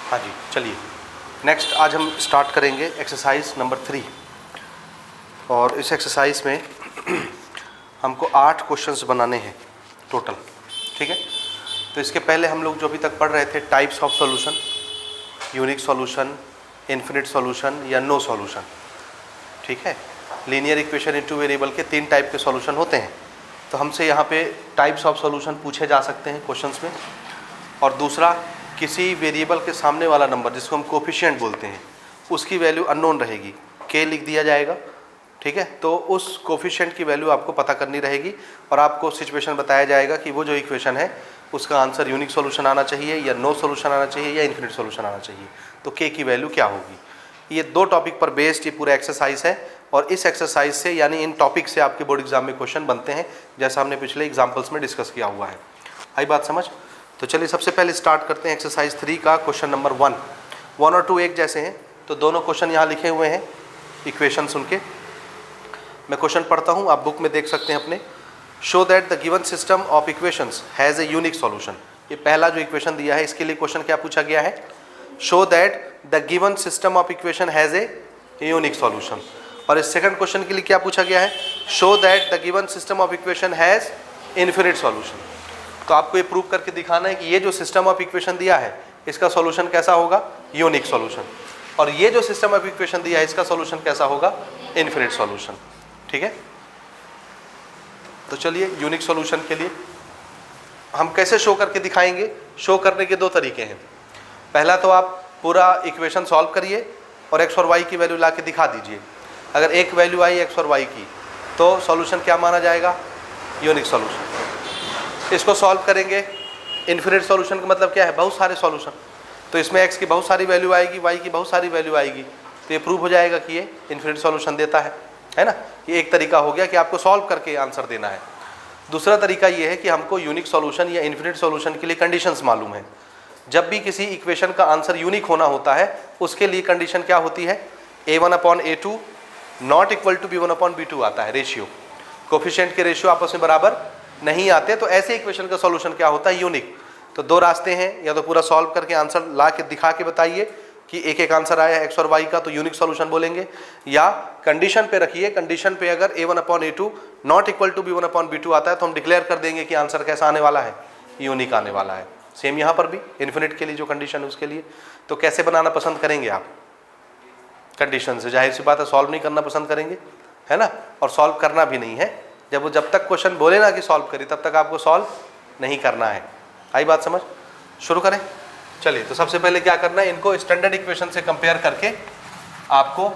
हाँ जी, चलिए नेक्स्ट आज हम स्टार्ट करेंगे एक्सरसाइज नंबर 3। और इस एक्सरसाइज में हमको 8 क्वेश्चंस बनाने हैं टोटल, ठीक है। तो इसके पहले हम लोग जो अभी तक पढ़ रहे थे types of solution, unique solution, infinite solution या नो सॉल्यूशन, ठीक है। लीनियर इक्वेशन इनटू वेरिएबल के 3 टाइप के सॉल्यूशन होते हैं। तो हमसे यहाँ पे टाइप्स ऑफ सॉल्यूशन पूछे जा सकते हैं क्वेश्चंस में। और दूसरा, किसी वेरिएबल के सामने वाला नंबर जिसको हम कोफिशिएंट बोलते हैं उसकी वैल्यू अननोन रहेगी, के लिख दिया जाएगा, ठीक है। तो उस कोफिशिएंट की वैल्यू आपको पता करनी रहेगी और आपको सिचुएशन बताया जाएगा कि वो जो इक्वेशन है उसका आंसर यूनिक सॉल्यूशन आना चाहिए या नो सॉल्यूशन आना चाहिए या इन्फिनिट सॉल्यूशन आना चाहिए। तो के की वैल्यू क्या होगी। ये 2 टॉपिक पर बेस्ड ये पूरा एक्सरसाइज है और इस एक्सरसाइज से यानी इन टॉपिक से आपके बोर्ड एग्जाम में क्वेश्चन बनते हैं, जैसा हमने पिछले एग्जाम्पल्स में डिस्कस किया हुआ है। आई बात समझ। तो चलिए सबसे पहले स्टार्ट करते हैं एक्सरसाइज 3 का क्वेश्चन नंबर 1 और 2 एक जैसे हैं, तो दोनों क्वेश्चन यहाँ लिखे हुए हैं इक्वेशन उनके। मैं क्वेश्चन पढ़ता हूँ, आप बुक में देख सकते हैं अपने। Show that the given system of equations has a unique solution. ये पहला जो इक्वेशन दिया है इसके लिए क्वेश्चन क्या पूछा गया है, show that the given system of equation has a unique solution. और इस सेकंड क्वेश्चन के लिए क्या पूछा गया है, show that the given system of equation has infinite solution. तो आपको ये प्रूव करके दिखाना है कि ये जो सिस्टम ऑफ इक्वेशन दिया है इसका सॉल्यूशन कैसा होगा, यूनिक सॉल्यूशन। और ये जो सिस्टम ऑफ इक्वेशन दिया है इसका सॉल्यूशन कैसा होगा, इन्फिनिट सॉल्यूशन, ठीक है। तो चलिए यूनिक सॉल्यूशन के लिए हम कैसे शो करके दिखाएंगे। शो करने के 2 तरीके हैं। पहला तो आप पूरा इक्वेशन सॉल्व करिए और एक्स और वाई की वैल्यू ला के दिखा दीजिए। अगर एक वैल्यू आई एक्स और वाई की तो सॉल्यूशन क्या माना जाएगा, यूनिक सॉल्यूशन। इसको सॉल्व करेंगे, इन्फिनिट सॉल्यूशन का मतलब क्या है, बहुत सारे सॉल्यूशन। तो इसमें एक्स की बहुत सारी वैल्यू आएगी, वाई की बहुत सारी वैल्यू आएगी, तो ये प्रूव हो जाएगा कि ये इन्फिनिट सॉल्यूशन देता है ना। ये एक तरीका हो गया कि आपको सॉल्व करके आंसर देना है। दूसरा तरीका ये है कि हमको यूनिक सॉल्यूशन या इन्फिनिट सॉल्यूशन के लिए कंडीशंस मालूम है। जब भी किसी इक्वेशन का आंसर यूनिक होना होता है उसके लिए कंडीशन क्या होती है, a1/a2 not equal to b1/b2 आता है रेशियो। कोफिशिएंट के रेशियो आपस में बराबर नहीं आते, तो ऐसे इक्वेशन का सॉल्यूशन क्या होता है, यूनिक। तो 2 रास्ते हैं, या तो पूरा सॉल्व करके आंसर ला के दिखा के बताइए कि एक एक आंसर आया एक्स और वाई का तो यूनिक सॉल्यूशन बोलेंगे, या कंडीशन पे रखिए। कंडीशन पे अगर a1/a2 not equal to b1/b2 आता है तो हम डिक्लेयर कर देंगे कि आंसर कैसा आने वाला है, यूनिक आने वाला है। सेम यहाँ पर भी इन्फिनिट के लिए जो कंडीशन है उसके लिए। तो कैसे बनाना पसंद करेंगे आप, कंडीशन से। जाहिर सी बात है सॉल्व नहीं करना पसंद करेंगे, है ना। और सॉल्व करना भी नहीं है, जब तक क्वेश्चन बोले ना कि सॉल्व करिए तब तक आपको सॉल्व नहीं करना है। आई बात समझ। शुरू करें। चलिए तो सबसे पहले क्या करना है, इनको स्टैंडर्ड इक्वेशन से कंपेयर करके आपको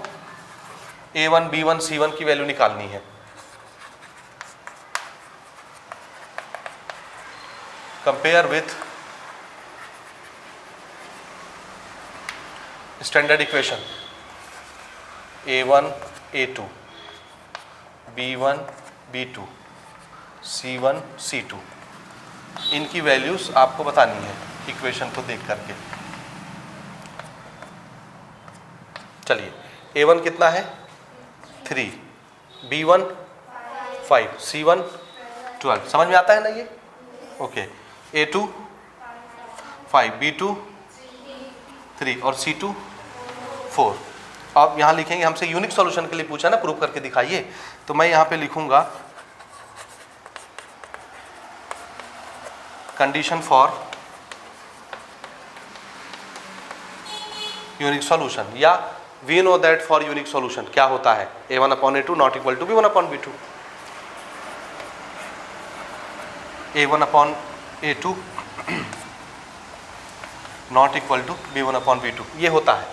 a1 b1 c1 की वैल्यू निकालनी है। Compare with standard equation a1 a2 b1 b2 c1 c2, इनकी वैल्यूज आपको बतानी है इक्वेशन को देख करके। चलिए a1 कितना है 3, b1 5, c1 12, समझ में आता है ना ये, ओके। a2 5, b2 3 और c2 4। आप यहाँ लिखेंगे, हमसे यूनिक सॉल्यूशन के लिए पूछा ना, प्रूव करके दिखाइए। तो मैं यहाँ पे लिखूंगा कंडीशन फॉर यूनिक सॉल्यूशन, या we know that for unique solution क्या होता है, a1/a2 not equal to b1/b2। a1/a2 not equal to b1/b2 ये होता है,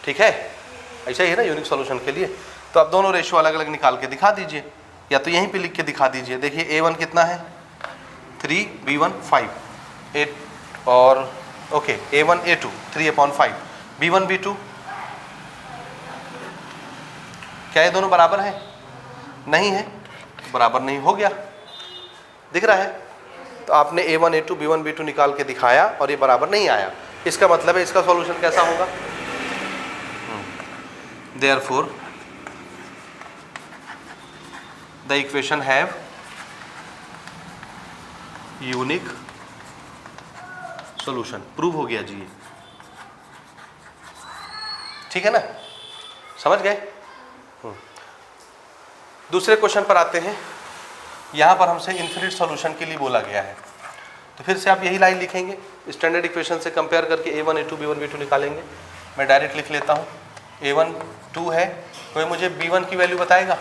ठीक है। ऐसा ही है ना यूनिक सॉल्यूशन के लिए। तो आप दोनों रेशियो अलग अलग निकाल के दिखा दीजिए, या तो यहीं पे लिख के दिखा दीजिए। देखिए a1 कितना है 3, b1 5, 8 और okay a1 a2 3/5, b1 b2, क्या ये दोनों बराबर है, नहीं है, बराबर नहीं, हो गया, दिख रहा है। तो आपने a1 a2 b1 b2 निकाल के दिखाया और ये बराबर नहीं आया, इसका मतलब है इसका सॉल्यूशन कैसा होगा, therefore the equation have unique solution। Prove हो गया जी, ठीक है ना, समझ गए। दूसरे क्वेश्चन पर आते हैं। यहाँ पर हमसे इन्फिनिट सॉल्यूशन के लिए बोला गया है, तो फिर से आप यही लाइन लिखेंगे, स्टैंडर्ड इक्वेशन से कंपेयर करके A1 A2 B1 B2 निकालेंगे। मैं डायरेक्ट लिख लेता हूँ। A1 2 है, कोई मुझे B1 की वैल्यू बताएगा?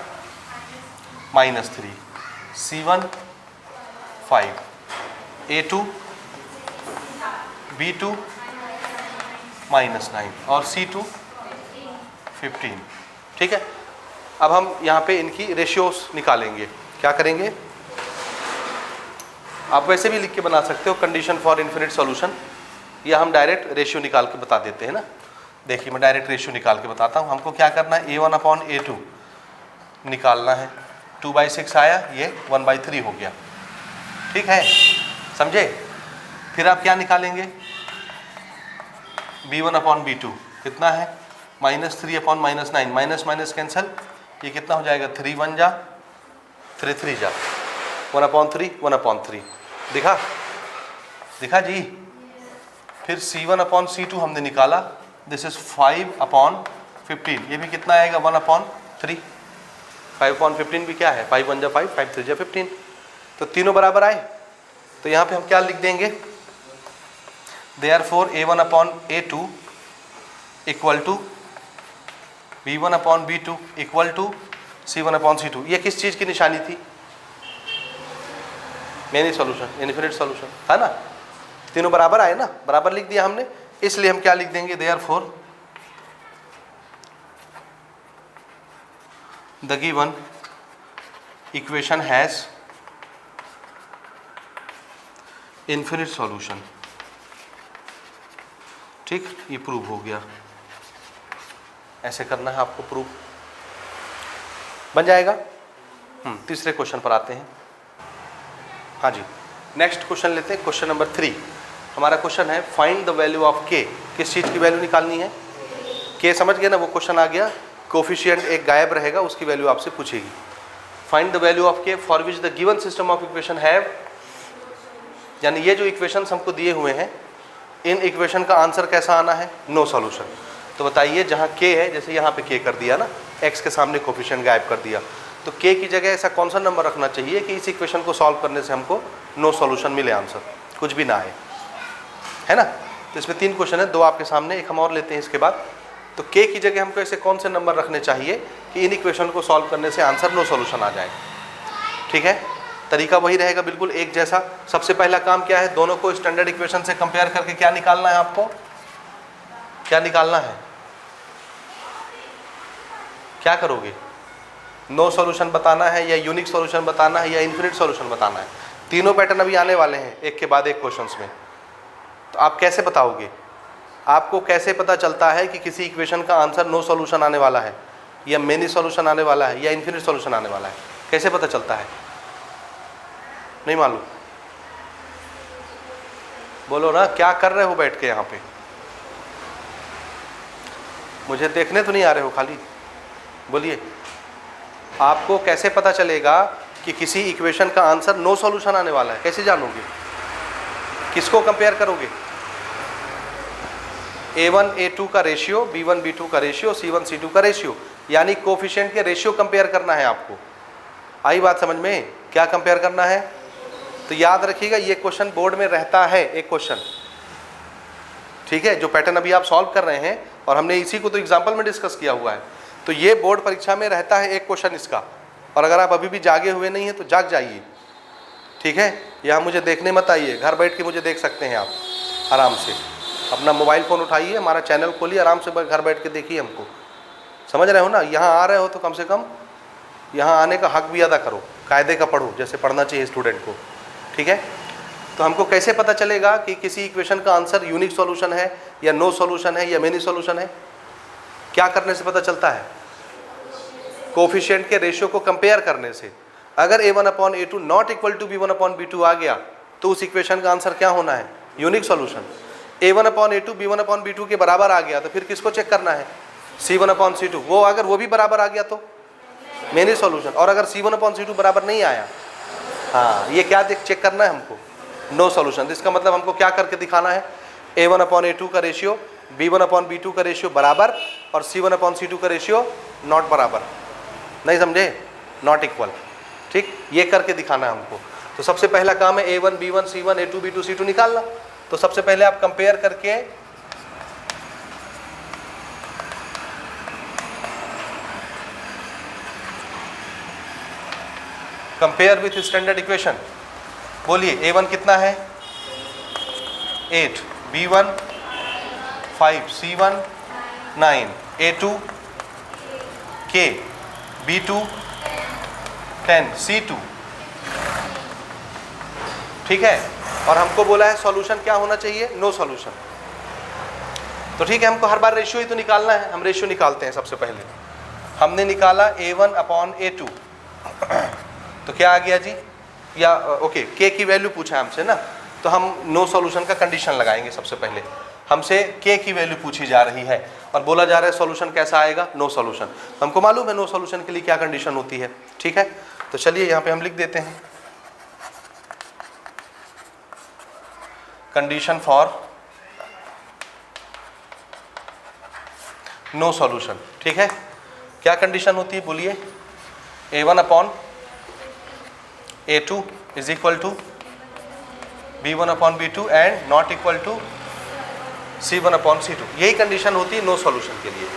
-3, C1 5, A2 B2 -9 और C2 15। ठीक है, अब हम यहाँ पे इनकी रेशियोस निकालेंगे। क्या करेंगे? आप वैसे भी लिख के बना सकते हो, कंडीशन फॉर इन्फिनिट सॉल्यूशन, या हम डायरेक्ट रेशियो निकाल के बता देते हैं ना। देखिए मैं डायरेक्ट रेशियो निकाल के बताता हूँ। हमको क्या करना है? A1/A2 निकालना है। 2/6 आया, ये 1/3 हो गया। ठीक है, समझे? फिर आप क्या निकालेंगे? B1/B2 कितना है? -3/-9, माइनस माइनस कैंसल, ये कितना हो जाएगा? 3 1 जा 3 3 जा 1/3 1/3। दिखा? दिखा जी। फिर C1/C2 हमने निकाला, दिस इज 5/15, ये भी कितना आएगा? 1/3। 5/15 भी क्या है? 5 1 जा 5, 5 3 जा 15। तो तीनों बराबर आए, तो यहाँ पे हम क्या लिख देंगे? Therefore A1/A2 equal to B1/B2 equal to C1/C2। ये किस चीज़ की निशानी थी? मेनी सॉल्यूशन, इन्फिनिट सॉल्यूशन, है ना। तीनों बराबर आए ना, बराबर लिख दिया हमने, इसलिए हम क्या लिख देंगे? Therefore the given equation has infinite solution. ठीक, ये प्रूव हो गया। ऐसे करना है आपको, प्रूव बन जाएगा। तीसरे क्वेश्चन पर आते हैं। हाँ जी, नेक्स्ट क्वेश्चन लेते हैं। क्वेश्चन नंबर 3 हमारा क्वेश्चन है find the value of k। किस चीज़ की वैल्यू निकालनी है? k समझ गए ना, वो क्वेश्चन आ गया। कोफिशिएंट एक गायब रहेगा, उसकी वैल्यू आपसे पूछेगी। Find the value of k for which the given system of equation have, यानी ये जो इक्वेशंस हमको दिए हुए हैं, इन इक्वेशन का आंसर कैसा आना है? No solution. तो बताइए, जहाँ k है, जैसे यहाँ पे k कर दिया ना, x के सामने कोफिशिएंट गायब कर दिया, तो k की जगह ऐसा कौन सा नंबर रखना चाहिए कि इस इक्वेशन को सॉल्व करने से हमको नो सॉल्यूशन मिले, आंसर कुछ भी ना आए, है ना। तो इसमें 3 क्वेश्चन है, 2 आपके सामने, एक हम और लेते हैं इसके बाद। तो k की जगह हमको ऐसे कौन से नंबर रखने चाहिए कि इन इक्वेशन को सॉल्व करने से आंसर नो सॉल्यूशन आ जाए? ठीक है, तरीका वही रहेगा, बिल्कुल एक जैसा। सबसे पहला काम क्या है? दोनों को स्टैंडर्ड इक्वेशन से कंपेयर करके क्या निकालना है आपको? क्या निकालना है? क्या करोगे? नो सॉल्यूशन बताना है, या यूनिक सॉल्यूशन बताना है, या इन्फिनिट सॉल्यूशन बताना है? तीनों पैटर्न अभी आने वाले हैं एक के बाद एक क्वेश्चंस में। तो आप कैसे बताओगे? आपको कैसे पता चलता है कि किसी इक्वेशन का आंसर नो सॉल्यूशन आने वाला है, या मेनी सॉल्यूशन आने वाला है, या इन्फिनिट सॉल्यूशन आने वाला है? कैसे पता चलता है? नहीं मालूम? बोलो ना, क्या कर रहे हो बैठ के यहाँ पे? मुझे देखने तो नहीं आ रहे हो खाली, बोलिए। आपको कैसे पता चलेगा कि किसी इक्वेशन का आंसर नो सॉल्यूशन आने वाला है? कैसे जानोगे? किसको कंपेयर करोगे? A1 A2 का रेशियो, B1 B2 का रेशियो, C1 C2 का रेशियो, यानी कोफिशिएंट के रेशियो कंपेयर करना है आपको। आई बात समझ में? क्या कंपेयर करना है? तो याद रखिएगा, ये क्वेश्चन बोर्ड में रहता है, एक क्वेश्चन, ठीक है, जो पैटर्न अभी आप सॉल्व कर रहे हैं, और हमने इसी को तो एग्जाम्पल में डिस्कस किया हुआ है। तो ये बोर्ड परीक्षा में रहता है एक क्वेश्चन इसका, और अगर आप अभी भी जागे हुए नहीं हैं तो जाग जाइए, ठीक है। यहाँ मुझे देखने मत आइए, घर बैठ के मुझे देख सकते हैं आप आराम से। अपना मोबाइल फ़ोन उठाइए, हमारा चैनल खोलिए, आराम से घर बैठ के देखिए हमको, समझ रहे हो ना। यहाँ आ रहे हो तो कम से कम यहाँ आने का हक भी अदा करो, कायदे का पढ़ो जैसे पढ़ना चाहिए स्टूडेंट को, ठीक है। तो हमको कैसे पता चलेगा कि किसी इक्वेशन का आंसर यूनिक सॉल्यूशन है, या नो सॉल्यूशन है, या मेनी सॉल्यूशन है? क्या करने से पता चलता है? कोफिशिएंट के रेशियो को कंपेयर करने से। अगर A1/A2 not equal to B1/B2 आ गया तो उस इक्वेशन का आंसर क्या होना है? Unique solution. A1/A2 B1/B2 के बराबर आ गया तो फिर किसको चेक करना है? C1/C2। वो अगर वो भी बराबर आ गया तो मेनी सॉल्यूशन। और अगर C1/C2 बराबर नहीं आया, हाँ, ये क्या चेक करना है हमको? No solution. इसका मतलब हमको क्या करके दिखाना है? A1/A2 का रेशियो B1 अपॉन B2 का रेशियो बराबर और C1 अपॉन C2 का रेशियो नॉट बराबर, नहीं समझे, नॉट इक्वल। ठीक, ये करके दिखाना है हमको। तो सबसे पहला काम है A1 B1 C1 A2 B2 C2 निकालना। तो सबसे पहले आप कंपेयर करके कंपेयर विथ स्टैंडर्ड इक्वेशन, बोलिए A1 कितना है 8, B1 5, C1 9, A2 K, B2 10, C2, ठीक है। और हमको बोला है सॉल्यूशन क्या होना चाहिए, नो सॉल्यूशन। तो ठीक है, हमको हर बार रेशियो ही तो निकालना है, हम रेशियो निकालते हैं। सबसे पहले हमने निकाला A1 अपॉन A2, तो क्या आ गया जी, या ओके K की वैल्यू पूछा है हमसे ना, तो हम नो सॉल्यूशन का कंडीशन लगाएंगे। सबसे पहले हमसे K की वैल्यू पूछी जा रही है और बोला जा रहा है सॉल्यूशन कैसा आएगा, नो सॉल्यूशन। हमको मालूम है नो सॉल्यूशन के लिए क्या कंडीशन होती है, ठीक है। तो चलिए यहाँ पे हम लिख देते हैं कंडीशन फॉर नो सॉल्यूशन, ठीक है। क्या कंडीशन होती है बोलिए, A1 upon A2 is equal to B1 upon B2 and not equal to C1 upon C2। यही कंडीशन होती है नो सॉल्यूशन के लिए,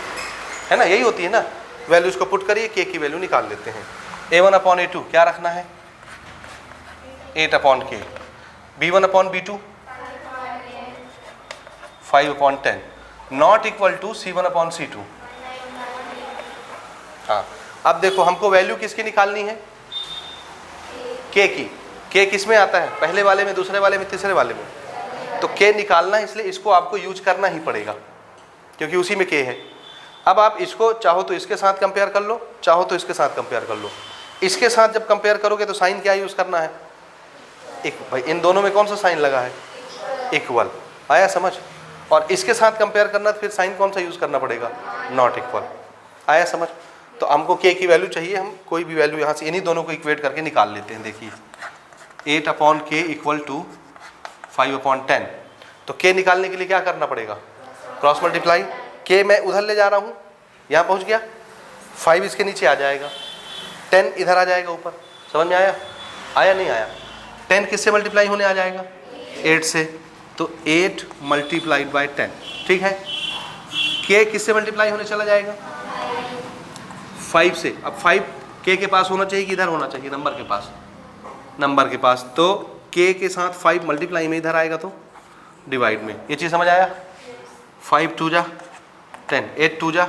है ना, यही होती है ना। वैल्यूज को पुट करिए, K की वैल्यू निकाल लेते हैं। A1 अपॉन A2 क्या रखना है 8 upon K, B1 upon B2 5 upon 10, not equal to C1 upon C2। हाँ, अब देखो हमको वैल्यू किसकी निकालनी है, K की। K किस में आता है, पहले वाले में, दूसरे वाले में, तीसरे वाले में। तो K निकालना है, इसलिए इसको आपको यूज करना ही पड़ेगा क्योंकि उसी में K है। अब आप इसको चाहो तो इसके साथ कंपेयर कर लो, चाहो तो इसके साथ कंपेयर कर लो। इसके साथ जब कंपेयर करोगे तो साइन क्या यूज करना है, एक, भाई इन दोनों में कौन सा साइन लगा है, इक्वल, आया समझ। और इसके साथ कंपेयर करना तो फिर साइन कौन सा यूज करना पड़ेगा, नॉट इक्वल, आया समझ। तो हमको K की वैल्यू चाहिए, हम कोई भी वैल्यू यहाँ से इन्हीं दोनों को इक्वेट करके निकाल लेते हैं। देखिए 8 upon K equal to 5 upon 10। तो K निकालने के लिए क्या करना पड़ेगा, क्रॉस मल्टीप्लाई। K मैं उधर ले जा रहा हूँ, यहाँ पहुँच गया, 5 इसके नीचे आ जाएगा, 10 इधर आ जाएगा ऊपर। समझ में आया, आया नहीं आया। 10 किससे मल्टीप्लाई होने आ जाएगा, 8 से। तो 8 मल्टीप्लाइड बाई 10, ठीक है। K किससे मल्टीप्लाई होने चला जाएगा, 5 से। अब 5 K के पास होना चाहिए कि इधर होना चाहिए, नंबर के पास, नंबर के पास। तो K के साथ 5 मल्टीप्लाई में इधर आएगा तो डिवाइड में। ये चीज़ समझ आया, 5 2 जा 10, 8 2 जा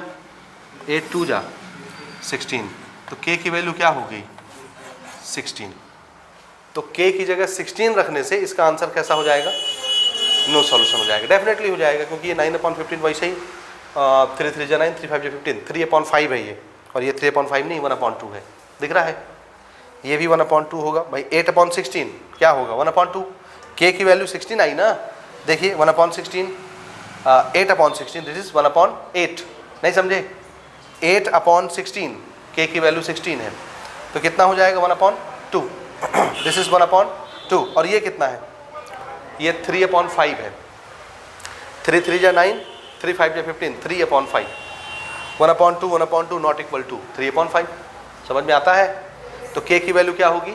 8 2 जा 16। तो K की वैल्यू क्या हो गई, 16। तो K की जगह 16 रखने से इसका आंसर कैसा हो जाएगा, नो सॉल्यूशन हो जाएगा। डेफिनेटली हो जाएगा क्योंकि ये 9 अपॉन 15 वैसे ही 3 3 जा 9, 3 5 जा 15, 3 अपॉन 5 है ये, और ये 3 अपॉन 5 नहीं 1 अपॉन 2 है, दिख रहा है। ये भी 1 अपॉन 2 होगा भाई। 8 अपॉन 16 क्या होगा, 1 अपॉन 2। K की वैल्यू 16 आई ना, देखिए 1 upon 16, 8 upon 16, this is 1 upon 8, नहीं समझे। 8 अपॉन 16, K की वैल्यू 16 है, तो कितना हो जाएगा 1 अपॉन 2, दिस इज 1 अपॉन 2। और ये कितना है, ये 3 अपॉन 5 है, 3 3 जा 9, 3 5 जा 15, 3 upon 5, 1 upon 2, 1 upon 2 not equal to 3 upon 5। समझ में आता है। तो K की वैल्यू क्या होगी,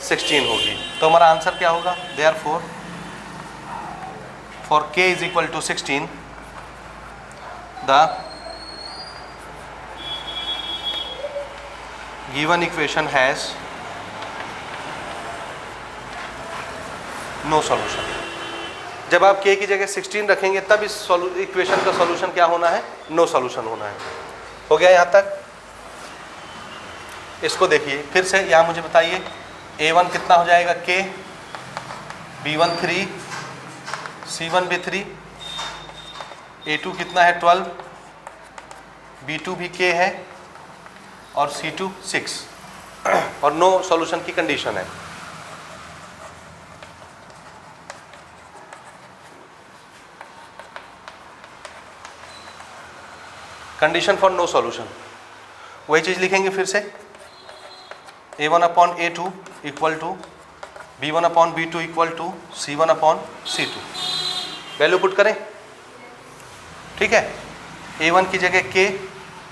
16 होगी। तो हमारा आंसर क्या होगा, therefore for K is equal to 16, the given equation has no solution। जब आप K की जगह 16 रखेंगे तब इस इक्वेशन का सॉल्यूशन क्या होना है, नो सॉल्यूशन होना है। हो गया यहाँ तक। इसको देखिए फिर से, यहाँ मुझे बताइए A1 कितना हो जाएगा K, B1 3, C1 भी 3, A2 कितना है 12, B2 भी K है, और C2 6, और नो सॉल्यूशन की कंडीशन है। कंडीशन फॉर नो सॉल्यूशन वही चीज़ लिखेंगे फिर से, A1 upon A2 equal to B1 upon B2 equal to C1 upon C2। Value put करें, ठीक है। A1 की जगह K,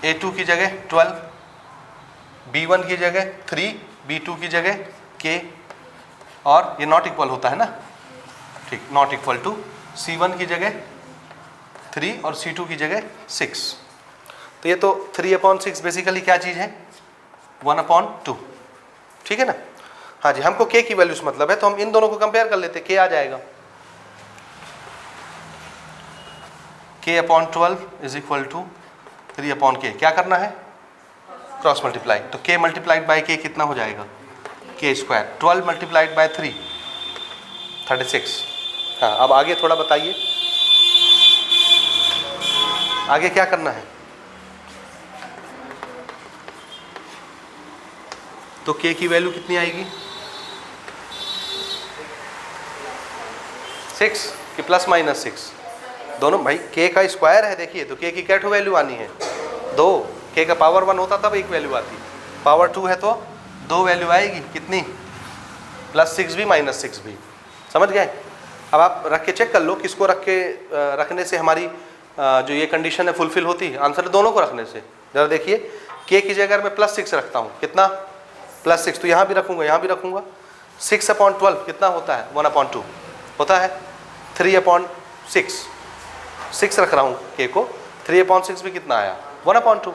A2 की जगह 12, B1 की जगह 3, B2 की जगह K, और ये नॉट इक्वल होता है ना, ठीक, नॉट इक्वल टू C1 की जगह 3 और C2 की जगह 6। तो ये तो 3/6 बेसिकली क्या चीज़ है, 1/2, ठीक है ना। हाँ जी, हमको K की वैल्यूज मतलब है, तो हम इन दोनों को कंपेयर कर लेते, K आ जाएगा K/12 is equal to 3/K। क्या करना है, क्रॉस मल्टीप्लाई, तो K मल्टीप्लाइड बाई K कितना हो जाएगा, K²। 12 multiplied by 3 36। हाँ, अब आगे थोड़ा बताइए, आगे क्या करना है। तो K की वैल्यू कितनी आएगी, 6 कि प्लस माइनस 6, दोनों भाई। K का स्क्वायर है, देखिए, तो K की क्या वैल्यू आनी है, 2। K का पावर 1 होता तब एक वैल्यू आती, पावर 2 है तो 2 वैल्यू आएगी, कितनी, +6 भी -6 भी। समझ गए। अब आप रख के चेक कर लो, किसको रखने से हमारी जो ये कंडीशन है फुलफिल होती है। आंसर दोनों को रखने से। जरा देखिए, K की जगह मैं +6 रखता हूँ, कितना, +6, तो यहाँ भी रखूँगा, यहाँ भी रखूँगा। 6/12 कितना होता है, 1/2 होता है। 3/6, 6 रख रहा हूँ K को, 3/6 भी कितना आया, 1/2।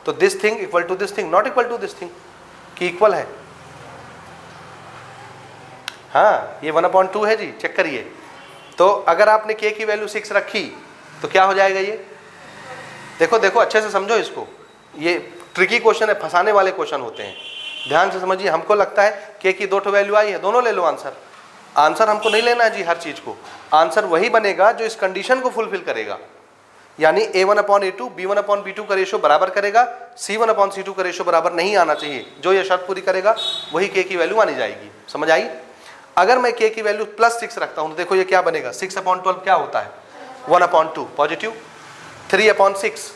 तो this thing equal to this thing, not equal to this thing, कि इक्वल है। हाँ, ये 1/2 है जी, चेक करिए। तो अगर आपने K की वैल्यू 6 रखी तो क्या हो जाएगा ये, देखो देखो अच्छे से समझो इसको, ये ट्रिकी क्वेश्चन है, फंसाने वाले क्वेश्चन होते हैं, ध्यान से समझिए। हमको लगता है K की 2 वैल्यू आई है, दोनों ले लो आंसर। आंसर हमको नहीं लेना है जी हर चीज़ को, आंसर वही बनेगा जो इस कंडीशन को फुलफिल करेगा। यानी A1/A2 B1/B2 का रेशो बराबर करेगा, C1/C2 का रेशो बराबर नहीं आना चाहिए। जो ये शर्त पूरी करेगा वही K की वैल्यू आनी जाएगी। समझ आई। अगर मैं K की वैल्यू +6 रखता हूँ तो देखो ये क्या बनेगा, 6/12 क्या होता है, 1/2 पॉजिटिव, 3/6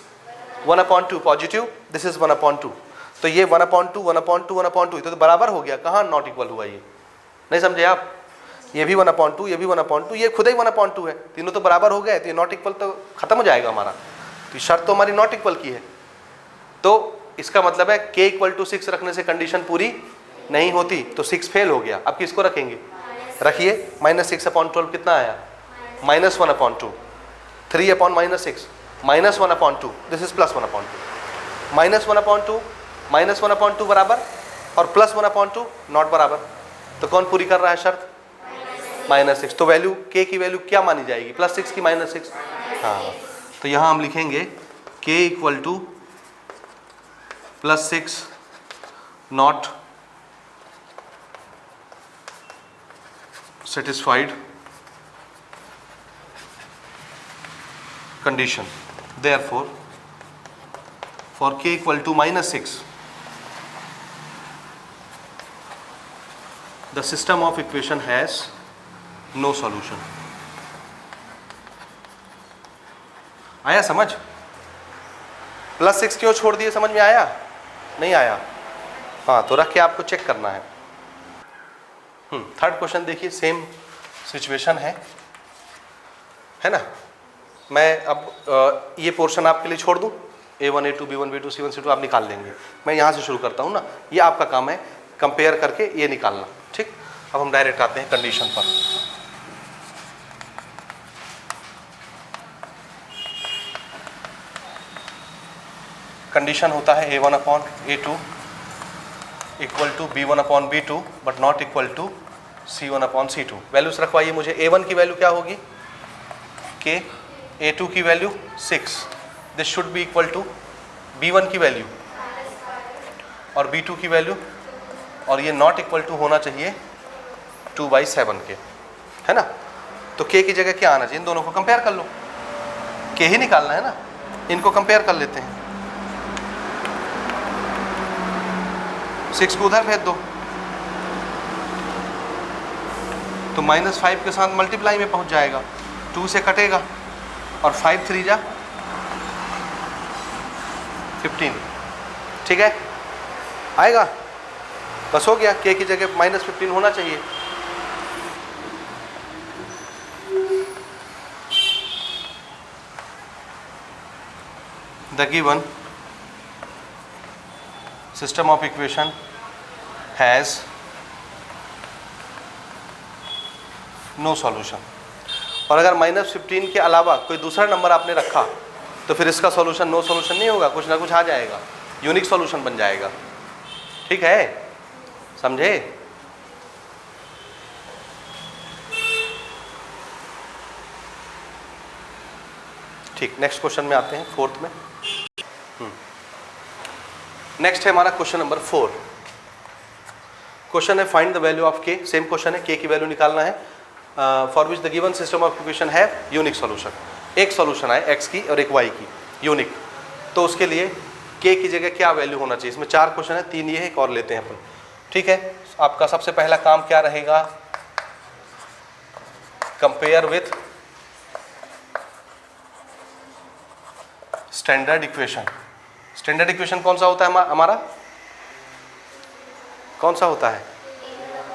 1/2 पॉजिटिव, दिस इज 1/2। तो ये 1/2 1/2 1/2 तो बराबर हो गया, कहाँ नॉट इक्वल हुआ, ये नहीं समझे आप। ये भी 1/2, ये भी 1/2, ये खुद ही 1/2 है, तीनों तो बराबर हो गए, तो ये नॉट इक्वल तो खत्म हो जाएगा हमारा। तो शर्त तो हमारी नॉट इक्वल की है, तो इसका मतलब है K = 6 रखने से कंडीशन पूरी नहीं होती, तो 6 फेल हो गया। अब किसको रखेंगे, रखिए, -6/12 कितना आया, -1/2, 3/6 -1/2, दिस इज +1/2, -1/2 -1/2 बराबर और +1/2 नॉट बराबर, तो कौन पूरी कर रहा है शर्त, -6। तो वैल्यू K की वैल्यू क्या मानी जाएगी, +6 की -6। हाँ, तो यहाँ हम लिखेंगे K = +6 not satisfied condition. Therefore, for K = -6, the system of equation has no solution. आया समझ, +6 क्यों छोड़ दिए, समझ में आया, नहीं आया। हाँ, तो रख के आपको चेक करना है। थर्ड क्वेश्चन देखिए, सेम सिचुएशन है ना। मैं अब ये पोर्शन आपके लिए छोड़ दूँ, A1 A2 B1 B2 C1 C2 आप निकाल लेंगे। मैं यहाँ से शुरू करता हूँ ना, ये आपका काम है कंपेयर करके ये निकालना, ठीक। अब हम डायरेक्ट आते हैं कंडीशन पर। कंडीशन होता है A1/A2 = B1/B2 but not equal to C1/C2। Values रखवाइए मुझे। A1 की वैल्यू क्या होगी K, A2 की value 6, this should be equal to B1 की वैल्यू और B2 की वैल्यू, और ये नॉट इक्वल टू होना चाहिए 2/7 के, है ना। तो K की जगह क्या आना चाहिए, इन दोनों को कंपेयर कर लो, K ही निकालना है ना, इनको कंपेयर कर लेते हैं। 6 को उधर भेज दो तो -5 के साथ मल्टीप्लाई में पहुंच जाएगा, 2 से कटेगा और 5 3 जा 15, ठीक है, आएगा, बस हो गया। K की जगह -15 होना चाहिए। The given system of equation has no solution. और अगर -15 के अलावा कोई दूसरा नंबर आपने रखा तो फिर इसका सॉल्यूशन नो सॉल्यूशन नहीं होगा, कुछ ना कुछ आ जाएगा, यूनिक सॉल्यूशन बन जाएगा। ठीक है, समझे? ठीक, नेक्स्ट क्वेश्चन में आते हैं, फोर्थ में। नेक्स्ट है हमारा क्वेश्चन नंबर 4। क्वेश्चन है फाइंड द वैल्यू ऑफ के। सेम क्वेश्चन है, के की वैल्यू निकालना है for which the given system of equation have unique solution. एक सॉल्यूशन है एक्स की और एक वाई की यूनिक, तो उसके लिए के की जगह क्या वैल्यू होना चाहिए। इसमें 4 क्वेश्चन है, 3 ये है, एक और लेते हैं अपन। ठीक है, आपका सबसे पहला काम क्या रहेगा, compare with standard equation. Standard equation कौन सा होता है हमारा, कौन सा होता है?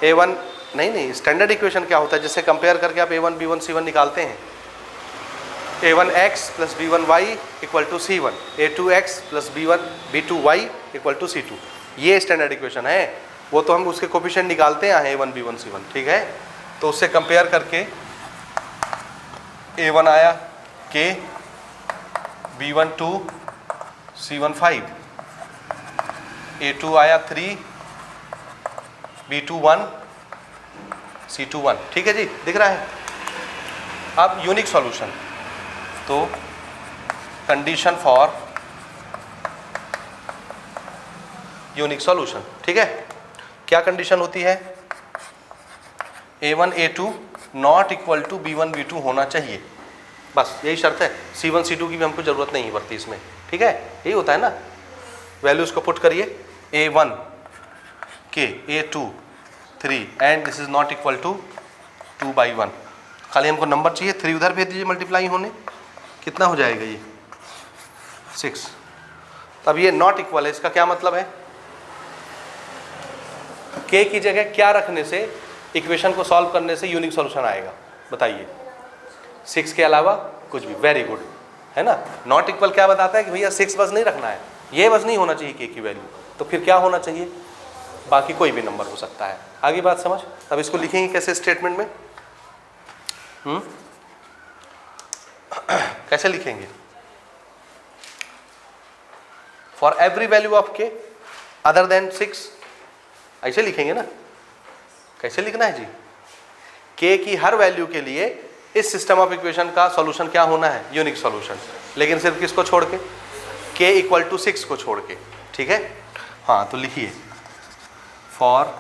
A1 नहीं, स्टैंडर्ड इक्वेशन क्या होता है जिससे कंपेयर करके आप A1 B1 C1 निकालते हैं। A1x + B1y = C1, A2x + B2y = C2, ये स्टैंडर्ड इक्वेशन है। वो तो हम उसके कोफिशिएंट निकालते हैं A1 B1 C1। ठीक है, तो उससे कंपेयर करके A1 आया K, B1 2, C1 5, A2 आया 3, B2 1, C2 1। ठीक है जी, दिख रहा है। अब यूनिक सॉल्यूशन, तो कंडीशन फॉर यूनिक सॉल्यूशन। ठीक है, क्या कंडीशन होती है, A1 A2 not equal to B1 B2 होना चाहिए, बस यही शर्त है। C1 C2 की भी हमको जरूरत नहीं पड़ती इसमें। ठीक है, यही होता है ना। वैल्यूज को पुट करिए, A1 K, A2 3 and this is not equal to 2/1। खाली हमको नंबर चाहिए, 3 उधर भेज दीजिए मल्टीप्लाई होने, कितना हो जाएगा ये 6। अब ये नॉट इक्वल है, इसका क्या मतलब है, के की जगह क्या रखने से इक्वेशन को सॉल्व करने से यूनिक सॉल्यूशन आएगा, बताइए। 6 के अलावा कुछ भी, वेरी गुड, है ना। नॉट इक्वल क्या बताता है कि भैया 6 बस नहीं रखना है, ये बस नहीं होना चाहिए के की वैल्यू, तो फिर क्या होना चाहिए, बाकी कोई भी नंबर हो सकता है। आगे बात समझ। अब इसको लिखेंगे कैसे स्टेटमेंट में, कैसे लिखेंगे, फॉर एवरी वैल्यू ऑफ के अदर देन 6, ऐसे लिखेंगे ना। कैसे लिखना है जी, के की हर वैल्यू के लिए इस सिस्टम ऑफ इक्वेशन का सॉल्यूशन क्या होना है, यूनिक सॉल्यूशन, लेकिन सिर्फ किसको छोड़ के, के = 6 को छोड़ के। ठीक है, हाँ, तो लिखिए for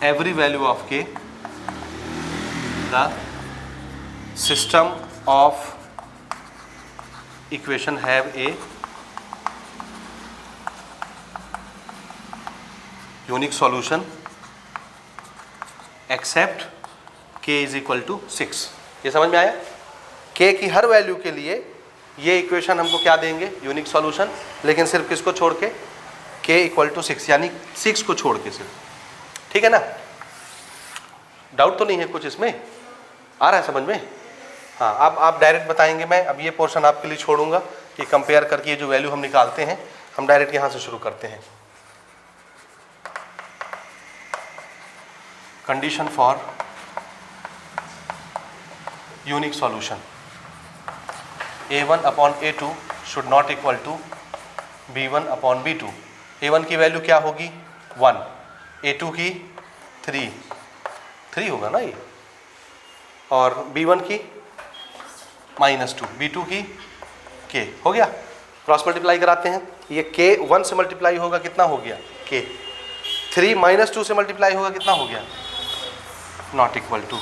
every value of K the system of equation have a unique solution except k = 6। ये समझ में आया। k की हर वैल्यू के लिए ये इक्वेशन हमको क्या देंगे, यूनिक सॉल्यूशन, लेकिन सिर्फ किसको छोड़ के, k = 6, यानी 6 को छोड़ के सिर्फ। ठीक है ना, डाउट तो नहीं है कुछ इसमें, आ रहा है समझ में। हाँ, अब आप डायरेक्ट बताएंगे, मैं अब ये पोर्शन आपके लिए छोड़ूंगा कि कंपेयर करके ये जो वैल्यू हम निकालते हैं, हम डायरेक्ट यहाँ से शुरू करते हैं। Condition for unique solution, A1/A2 should not equal to B1/B2। A1 की वैल्यू क्या होगी, 1, A2 की 3 होगा ना ये, और B1 की -2, B2 की K। हो गया, क्रॉस मल्टीप्लाई कराते हैं, ये K 1 से मल्टीप्लाई होगा, कितना हो गया K, 3 -2 से मल्टीप्लाई होगा, कितना हो गया, नॉट इक्वल टू।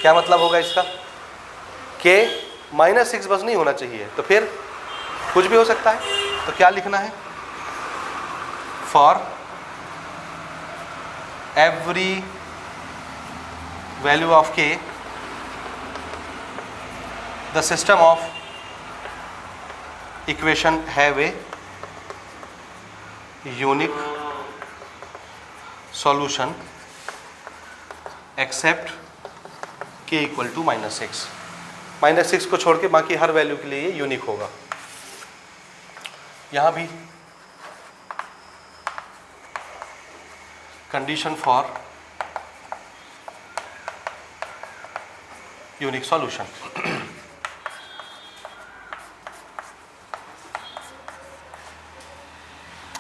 क्या मतलब होगा इसका, K -6 बस नहीं होना चाहिए, तो फिर कुछ भी हो सकता है। तो क्या लिखना है, for every value of K the system of equation have a unique solution except k = -6। -6 को छोड़ के बाकी हर वैल्यू के लिए ये यूनिक होगा। यहाँ भी कंडीशन फॉर यूनिक सॉल्यूशन।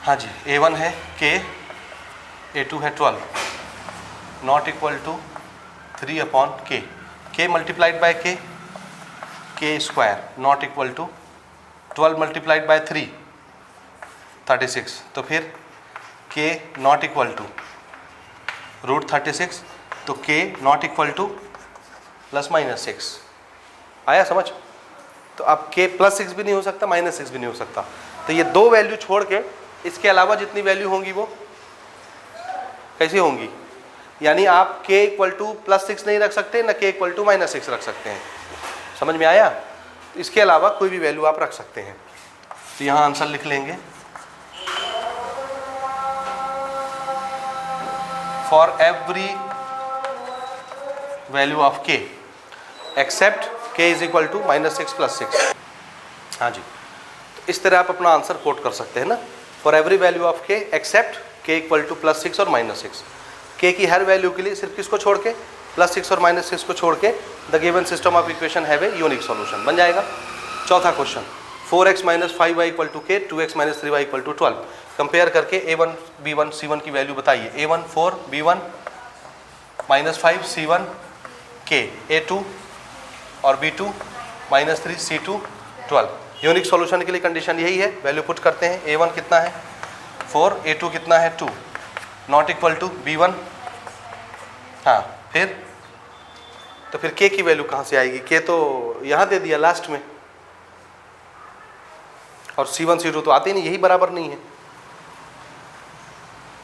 हाँ जी, A1 है k, A2 है 12, not equal to 3/k, k multiplied by k square not equal to 12 multiplied by 3 36। तो फिर k नॉट इक्वल टू √36, तो k नॉट इक्वल टू ±6। आया समझ? तो अब k +6 भी नहीं हो सकता, -6 भी नहीं हो सकता। तो ये दो वैल्यू छोड़ के इसके अलावा जितनी वैल्यू होंगी वो कैसी होंगी? यानी आप k = +6 नहीं रख सकते, न k = -6 रख सकते हैं। समझ में आया? इसके अलावा कोई भी वैल्यू आप रख सकते हैं। तो यहाँ आंसर लिख लेंगे, for every value of k except k = -6 + 6। हाँ जी, तो इस तरह आप अपना आंसर कोट कर सकते हैं ना, for every value of k except k = +6 और -6। k की हर वैल्यू के लिए सिर्फ किसको छोड़ के, +6 और -6 को छोड़ के the given system of equation have a unique solution बन जाएगा। चौथा question, 4x - 5y = k, 2x - 3y = 12। Compare करके a1 b1 c1 की वैल्यू बताइए। a1 4, b1 -5, c1 k, a2 और b2 -3, c2 12। यूनिक सॉल्यूशन के लिए कंडीशन यही है, वैल्यू पुट करते हैं। a1 कितना है 4, a2 कितना है 2, नॉट इक्वल टू b1। हाँ, फिर k की वैल्यू कहाँ से आएगी? k तो यहाँ दे दिया लास्ट में, और c1 c2 तो आते ही नहीं, यही बराबर नहीं है।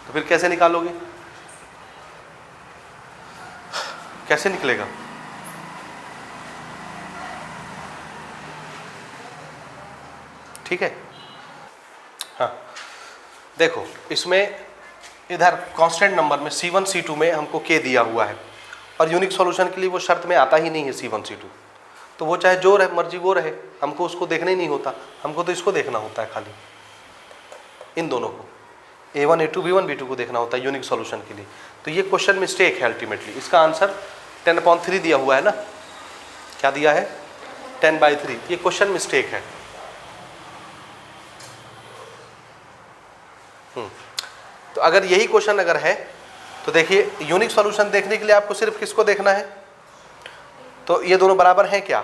तो फिर कैसे निकालोगे? कैसे निकलेगा? ठीक है। हाँ देखो, इसमें इधर कांस्टेंट नंबर में c1 c2 में हमको k दिया हुआ है, और यूनिक सॉल्यूशन के लिए वो शर्त में आता ही नहीं है c1 c2। तो वो चाहे जो रहे मर्जी वो रहे, हमको उसको देखना ही नहीं होता, हमको तो इसको देखना होता है खाली, इन दोनों को a1 a2 b1 b2 को देखना होता है यूनिक सॉल्यूशन के लिए। तो ये क्वेश्चन मिस्टेक है अल्टीमेटली। इसका आंसर 10/3 दिया हुआ है ना, क्या दिया है 10/3। ये क्वेश्चन मिस्टेक है। तो अगर यही क्वेश्चन अगर है तो देखिए, यूनिक सॉल्यूशन देखने के लिए आपको सिर्फ किसको देखना है? तो ये दोनों बराबर हैं क्या?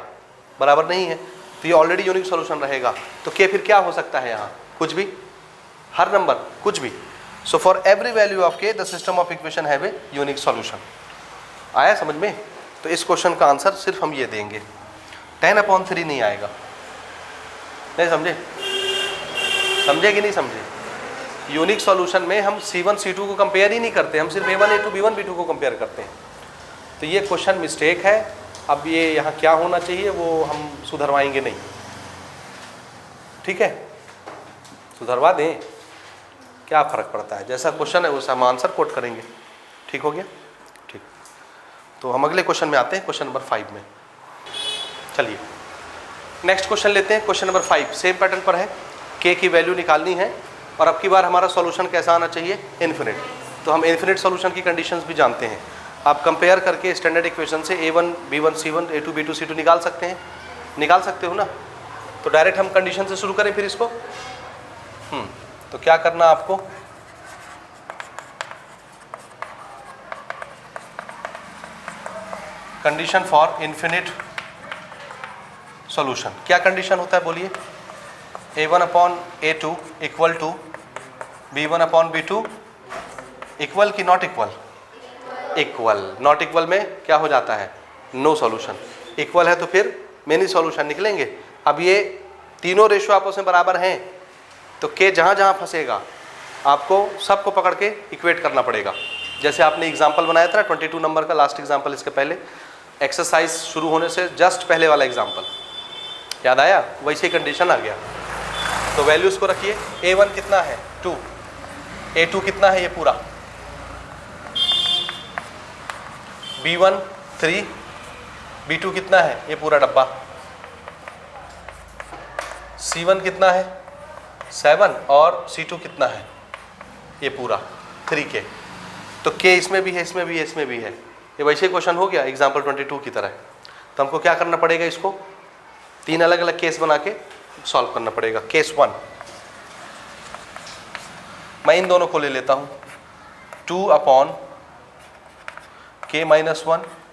बराबर नहीं है, तो ये ऑलरेडी यूनिक सॉल्यूशन रहेगा। तो k फिर क्या हो सकता है यहाँ? कुछ भी, हर नंबर, कुछ भी। So for every value of k the system of equation have a unique solution. आया समझ में? तो इस क्वेश्चन का आंसर सिर्फ हम ये देंगे, 10/3 नहीं आएगा। नहीं समझे? समझे कि नहीं समझे? यूनिक सॉल्यूशन में हम c1 c2 को कंपेयर ही नहीं करते, हम सिर्फ a1 a2 b1 b2 को कंपेयर करते हैं। तो ये क्वेश्चन मिस्टेक है। अब ये यहाँ क्या होना चाहिए वो हम सुधरवाएंगे नहीं, ठीक है? सुधरवा दें, क्या फ़र्क पड़ता है? जैसा क्वेश्चन है वैसा हम आंसर कोट करेंगे। ठीक हो गया? ठीक। तो हम अगले क्वेश्चन में आते हैं, क्वेश्चन नंबर 5 में। चलिए नेक्स्ट क्वेश्चन लेते हैं। क्वेश्चन नंबर 5 सेम पैटर्न पर है, k की वैल्यू निकालनी है, और अब की बार हमारा सॉल्यूशन कैसा आना चाहिए? इन्फिनिट। तो हम इन्फिनिट सॉल्यूशन की कंडीशंस भी जानते हैं। आप कंपेयर करके स्टैंडर्ड इक्वेशन से a1 b1 c1 a2 b2 c2 निकाल सकते हैं, निकाल सकते हो ना? तो डायरेक्ट हम कंडीशन से शुरू करें फिर इसको। तो क्या करना आपको? Condition for infinite solution. क्या कंडीशन होता है बोलिए? a1/a2 equal to b1/b2 equal कि not equal? Equal. Not equal में क्या हो जाता है? No solution. इक्वल है तो फिर मेनी सॉल्यूशन निकलेंगे। अब ये तीनों रेशियो आपस में बराबर हैं, तो k जहाँ जहाँ फंसेगा आपको सबको पकड़ के इक्वेट करना पड़ेगा। जैसे आपने एग्जाम्पल बनाया था ना 22 नंबर का, लास्ट एग्जाम्पल, इसके पहले एक्सरसाइज शुरू होने से जस्ट पहले वाला एग्जाम्पल याद आया? वैसे कंडीशन आ गया। तो वैल्यूज़ को रखिए। a1 कितना है? 2, a2 कितना है? ये पूरा। b1 3, B2 कितना है, ये पूरा डब्बा। C1 कितना है 7 और C2 कितना है, ये पूरा 3K। तो K इसमें भी है, इसमें भी है, इसमें भी है। ये वैसे क्वेश्चन हो गया एग्जाम्पल 22 की तरह। तो हमको क्या करना पड़ेगा, इसको 3 अलग अलग केस बना के सॉल्व करना पड़ेगा। केस 1, मैं इन दोनों को ले लेता हूँ, 2/K-1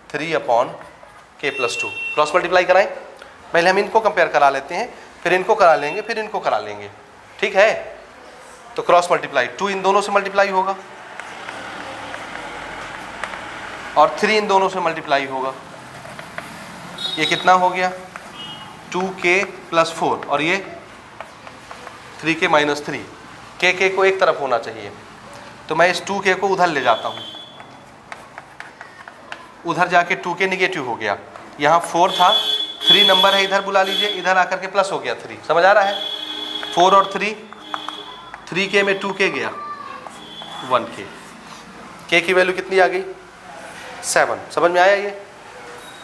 3/K+2। क्रॉस मल्टीप्लाई कराएं, पहले हम इनको कंपेयर करा लेते हैं, फिर इनको करा लेंगे, फिर इनको करा लेंगे, ठीक है। तो क्रॉस मल्टीप्लाई, 2 इन दोनों से मल्टीप्लाई होगा और 3 इन दोनों से मल्टीप्लाई होगा। ये कितना हो गया 2K+4 और ये 3K-3। K को एक तरफ होना चाहिए, तो मैं इस 2K को उधर ले जाता हूँ, उधर जाके 2K निगेटिव हो गया। यहाँ 4 था, 3 नंबर है, इधर बुला लीजिए, इधर आकर के प्लस हो गया 3। समझ आ रहा है, 4 और 3, 3K में 2K गया 1K। K की वैल्यू कितनी आ गई 7। समझ में आया, ये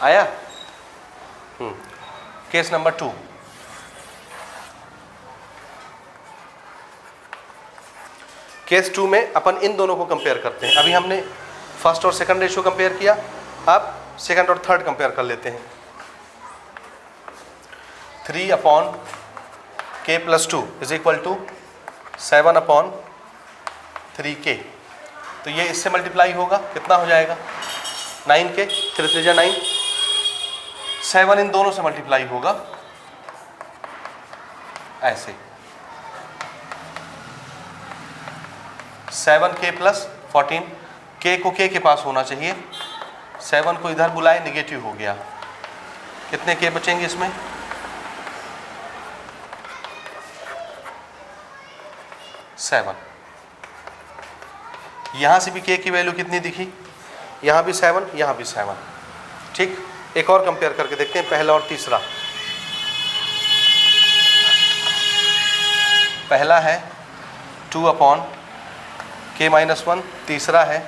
आया। केस नंबर 2, केस 2 में अपन इन दोनों को कंपेयर करते हैं। अभी हमने फर्स्ट और सेकंड रेशियो कंपेयर किया, अब सेकंड और थर्ड कंपेयर कर लेते हैं। 3/K+2 is equal to 7/3K। तो ये इससे मल्टीप्लाई होगा, कितना हो जाएगा 9K, 3 9। 7 इन दोनों से मल्टीप्लाई होगा ऐसे, 7K+14। K को K के पास होना चाहिए, 7 को इधर बुलाए, निगेटिव हो गया। कितने K बचेंगे इसमें 7। यहाँ से भी K की वैल्यू कितनी दिखी, यहाँ भी 7, यहाँ भी 7। ठीक, एक और कंपेयर करके देखते हैं, पहला और तीसरा। पहला है 2/K-1, तीसरा है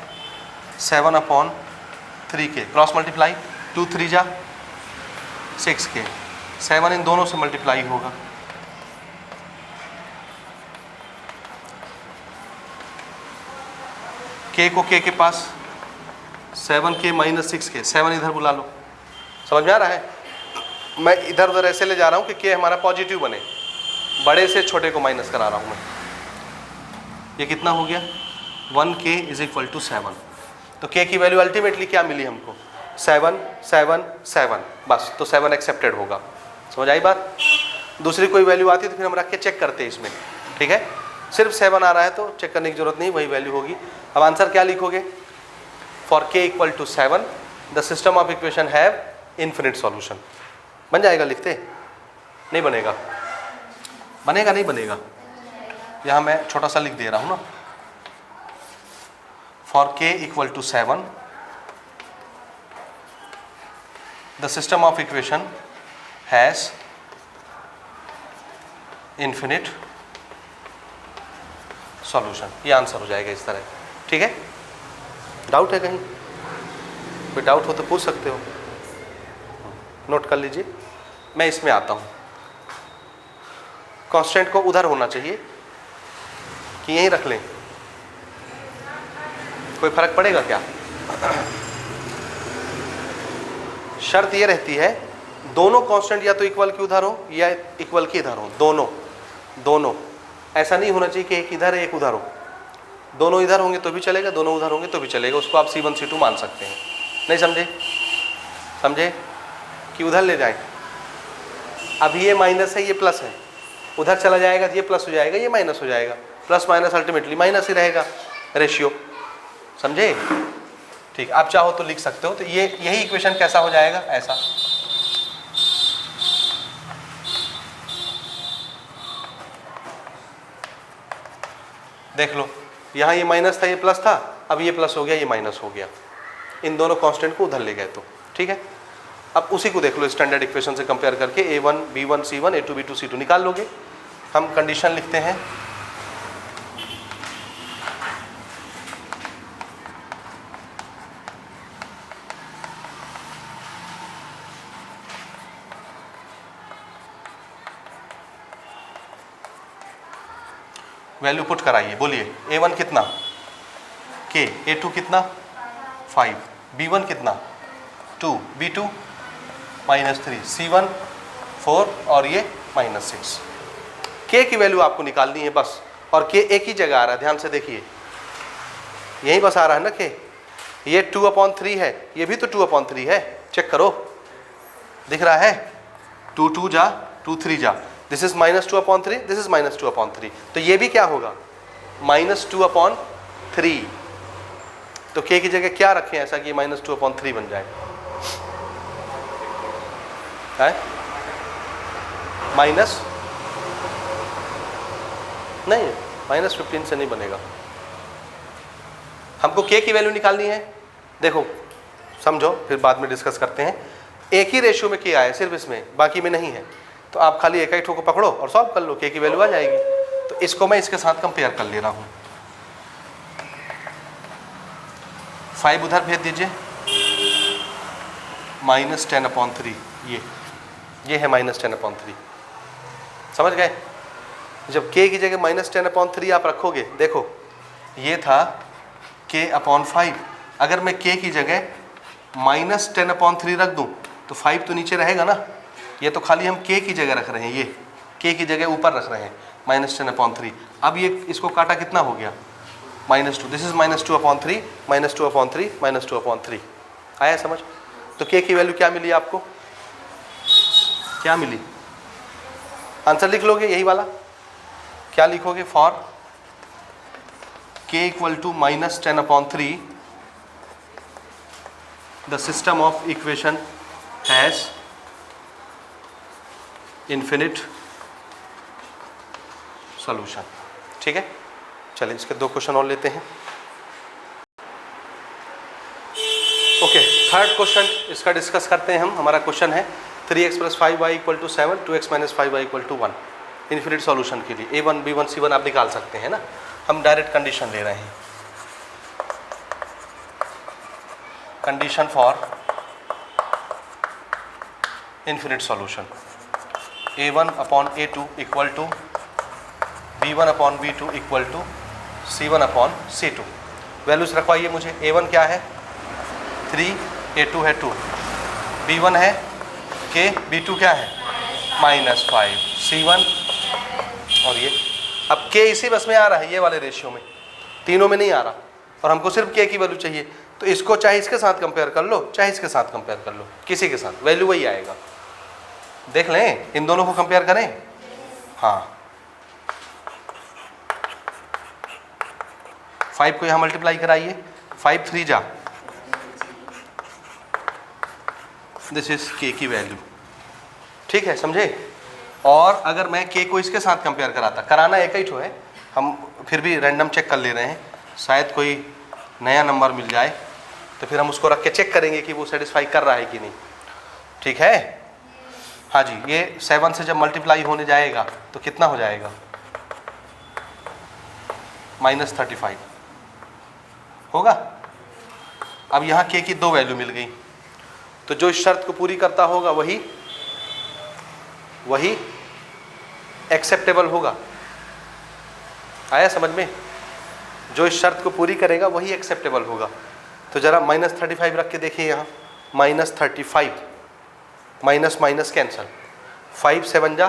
7/3K। क्रॉस मल्टीप्लाई, 2 3 जा 6K, 7 इन दोनों से मल्टीप्लाई होगा। K को K के पास, 7K-6K, 7 इधर बुला लो। समझ में आ रहा है, मैं इधर उधर ऐसे ले जा रहा हूँ कि K हमारा पॉजिटिव बने, बड़े से छोटे को माइनस करा रहा हूँ मैं। ये कितना हो गया 1K इज इक्वल टू 7। तो K की वैल्यू अल्टीमेटली क्या मिली हमको 7 7 7, बस। तो 7 एक्सेप्टेड होगा। समझ आई बात। दूसरी कोई वैल्यू आती है तो फिर हम रख के चेक करते हैं इसमें, ठीक है। सिर्फ 7 आ रहा है तो चेक करने की जरूरत नहीं, वही वैल्यू होगी। अब आंसर क्या लिखोगे, for K equal to 7 the system of equation have infinite solution. बन जाएगा, लिखते नहीं बनेगा, बनेगा नहीं बनेगा। यहाँ मैं छोटा सा लिख दे रहा हूँ ना, for K equal to 7 the system of equation has infinite solution. ये आंसर हो जाएगा इस तरह, ठीक है। डाउट है कहीं, कोई डाउट हो तो पूछ सकते हो, नोट कर लीजिए। मैं इसमें आता हूँ, कांस्टेंट को उधर होना चाहिए कि यहीं रख लें, कोई फर्क पड़ेगा क्या। शर्त ये रहती है दोनों कांस्टेंट या तो इक्वल की उधर हो या इक्वल की इधर हो, दोनों। ऐसा नहीं होना चाहिए कि एक इधर है एक उधर हो। दोनों इधर होंगे तो भी चलेगा, दोनों उधर होंगे तो भी चलेगा। उसको आप C1 C2 मान सकते हैं। नहीं समझे कि उधर ले जाए। अभी ये माइनस है, ये प्लस है, उधर चला जाएगा तो ये प्लस हो जाएगा, ये माइनस हो जाएगा। प्लस माइनस अल्टीमेटली माइनस ही रहेगा रेशियो, समझे। ठीक, आप चाहो तो लिख सकते हो। तो ये यही इक्वेशन कैसा हो जाएगा, ऐसा। देख लो, यहाँ ये माइनस था, ये प्लस था, अब ये प्लस हो गया, ये माइनस हो गया। इन दोनों कांस्टेंट को उधर ले गए तो ठीक है। अब उसी को देख लो स्टैंडर्ड इक्वेशन से कंपेयर करके, A1 B1 C1 A2 B2 C2 निकाल लोगे। हम कंडीशन लिखते हैं, वैल्यू पुट कराइए, बोलिए A1 कितना K, A2 कितना 5, B1 कितना 2, B2 -3, C1 4 और ये -6। K की वैल्यू आपको निकालनी है बस, और K एक ही जगह आ रहा है, ध्यान से देखिए, यही बस आ रहा है ना K। ये 2/3 है, ये भी तो 2/3 है, चेक करो, दिख रहा है, 2 2 जा 2 3 जा, दिस इज -2/3, दिस इज -2/3, तो ये भी क्या होगा -2/3। तो K की जगह क्या रखें ऐसा कि -2/3 बन जाए, है माइनस नहीं, -15 से नहीं बनेगा। हमको K की वैल्यू निकालनी है, देखो समझो, फिर बाद में डिस्कस करते हैं। एक ही रेशियो में K आया सिर्फ इसमें, बाकी में नहीं है, तो आप खाली एक ठो को पकड़ो और सॉल्व कर लो, K की वैल्यू आ जाएगी। तो इसको मैं इसके साथ कंपेयर कर ले रहा हूँ। 5 उधर भेज दीजिए, -10/3, ये है -10/3, समझ गए। जब K की जगह -10/3 आप रखोगे, देखो ये था K/5, अगर मैं K की जगह -10/3 रख दूं तो 5 तो नीचे रहेगा ना, ये तो खाली हम K की जगह रख रहे हैं, ये K की जगह ऊपर रख रहे हैं -10/3। अब ये इसको काटा कितना हो गया -2, दिस इज -2/3, -2/3, -2/3, आया समझ। तो K की वैल्यू क्या मिली आपको, क्या मिली, आंसर लिख लोगे यही वाला, क्या लिखोगे, for K = -10/3 the system of equation has infinite solution। ठीक है, चलिए इसके 2 क्वेश्चन और लेते हैं। ओके, थर्ड क्वेश्चन इसका डिस्कस करते हैं हम। हमारा क्वेश्चन है 3x + 5y = 7, 2x - 5y = 1। Infinite solution के लिए A1 B1 C1 आप निकाल सकते हैं ना, हम डायरेक्ट कंडीशन ले रहे हैं। Condition for infinite solution, A1/A2 = B1/B2 = C1/C2। Values रखवाइए मुझे। A1 क्या है 3, A2 है 2, B1 है K, B2 क्या है -5, C1 और ये। अब K इसी बस में आ रहा है, ये वाले रेशियो में, तीनों में नहीं आ रहा, और हमको सिर्फ K की वैल्यू चाहिए। तो इसको चाहे इसके साथ कंपेयर कर लो, चाहे इसके साथ कंपेयर कर लो, किसी के साथ वैल्यू वही आएगा। देख लें, इन दोनों को कंपेयर करें, हाँ 5 को यहाँ मल्टीप्लाई कराइए, 5 3 जा, दिस इज K की वैल्यू। ठीक है, समझे। और अगर मैं K को इसके साथ कंपेयर कराता, कराना एक ही ठो है, हम फिर भी रैंडम चेक कर ले रहे हैं, शायद कोई नया नंबर मिल जाए, तो फिर हम उसको रख के चेक करेंगे कि वो सेटिस्फाई कर रहा है कि नहीं। ठीक है, हाँ जी, ये 7 से जब मल्टीप्लाई होने जाएगा तो कितना हो जाएगा -35 होगा। अब यहाँ K की 2 वैल्यू मिल गई, तो जो इस शर्त को पूरी करता होगा वही एक्सेप्टेबल होगा। आया समझ में, जो इस शर्त को पूरी करेगा वही एक्सेप्टेबल होगा। तो जरा -35 रख के देखिए यहाँ, -35, माइनस माइनस कैंसल, 5 7 जा